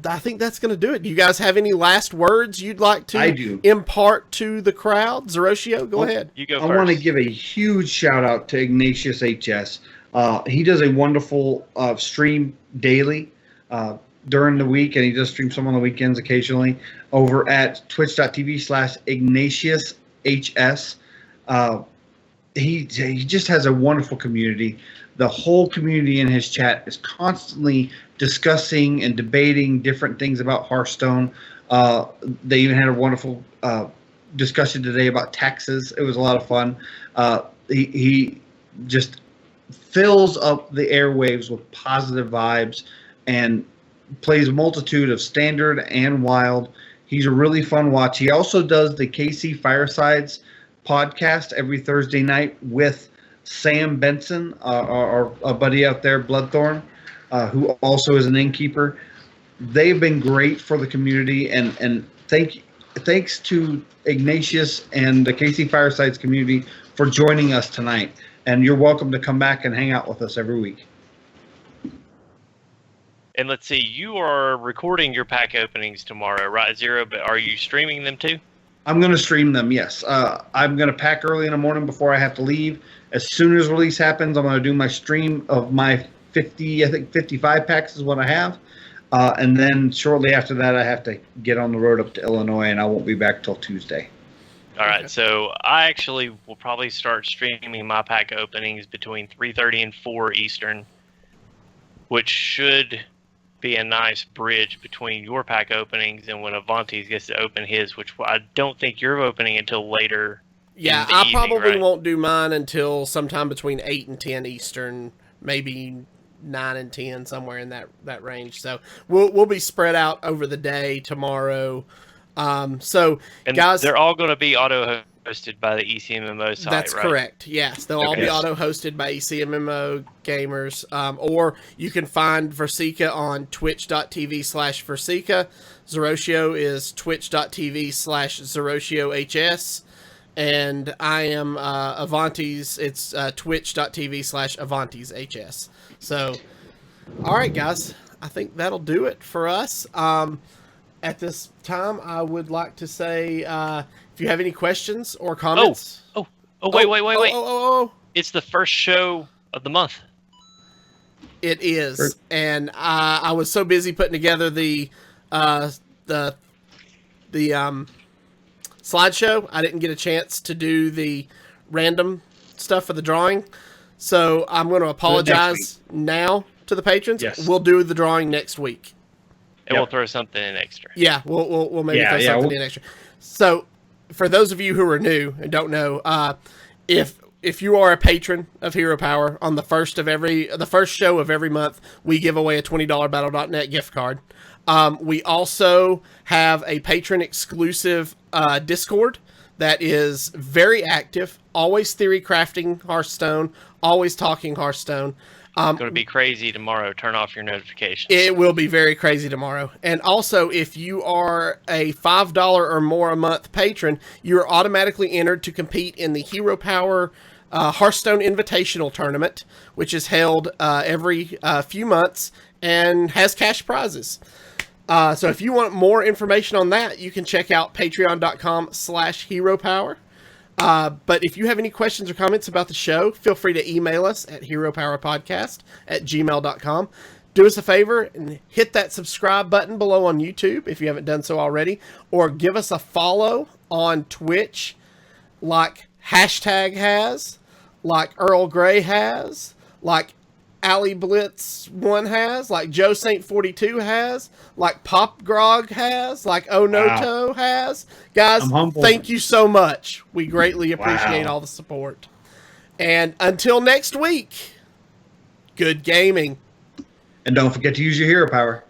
I think that's going to do it. Do you guys have any last words you'd like to I do. impart to the crowd? Zeroshio, go ahead. You go I first. want to give a huge shout out to Ignatius HS. He does a wonderful stream daily during the week, and he does stream some on the weekends occasionally over at twitch.tv/IgnatiusHS. He just has a wonderful community. The whole community in his chat is constantly discussing and debating different things about Hearthstone. They even had a wonderful discussion today about taxes. It was a lot of fun. He just fills up the airwaves with positive vibes and plays a multitude of standard and wild. He's a really fun watch. He also does the KC Firesides podcast every Thursday night with Sam Benson, our buddy out there, Bloodthorn, who also is an innkeeper. They've been great for the community, and thanks to Ignatius and the KC Firesides community for joining us tonight. And you're welcome to come back and hang out with us every week. And let's see, you are recording your pack openings tomorrow, right, Zero? But are you streaming them too? I'm going to stream them, yes. I'm going to pack early in the morning before I have to leave. As soon as release happens, I'm going to do my stream of my 55 packs is what I have. And then shortly after that, I have to get on the road up to Illinois, and I won't be back till Tuesday. All right, so I actually will probably start streaming my pack openings between 3:30 and 4 Eastern, which should be a nice bridge between your pack openings and when Avantes gets to open his, which I don't think you're opening until later. Yeah, in the I evening, probably right? won't do mine until sometime between 8 and 10 Eastern, maybe 9 and 10, somewhere in that range. So we'll be spread out over the day tomorrow. So And guys, they're all going to be auto-hosted by the ECMMO site, that's right? correct. Yes, they'll all Okay. be auto-hosted by ECMMO gamers. Or you can find Versika on twitch.tv/Versika. Zeroshio is twitch.tv/ZeroshiOHS. And I am Avanti's. It's twitch.tv/Avanti'sHS. So, all right, guys. I think that'll do it for us. At this time, I would like to say if you have any questions or comments. Wait. Oh. It's the first show of the month. It is. And I was so busy putting together the slideshow, I didn't get a chance to do the random stuff for the drawing. So I'm going to apologize now to the patrons. Yes. We'll do the drawing next week. And we'll throw something in extra. Yeah, we'll maybe throw something in extra. So for those of you who are new and don't know, if you are a patron of Hero Power, on the first show of every month, we give away a $20 Battle.net gift card. We also have a patron exclusive Discord that is very active, always theory crafting Hearthstone, always talking Hearthstone. It's going to be crazy tomorrow. Turn off your notifications. It will be very crazy tomorrow. And also, if you are a $5 or more a month patron, you're automatically entered to compete in the Hero Power Hearthstone Invitational Tournament, which is held every few months and has cash prizes. So if you want more information on that, you can check out patreon.com/heropower. But if you have any questions or comments about the show, feel free to email us at heropowerpodcast@gmail.com. Do us a favor and hit that subscribe button below on YouTube if you haven't done so already, or give us a follow on Twitch like Hashtag has, like Earl Grey has, like Ali Blitz 1 has, like Joe Saint 42 has, like Pop Grog has, like Onoto has. Guys, thank you so much. We greatly appreciate all the support. And until next week, good gaming. And don't forget to use your hero power.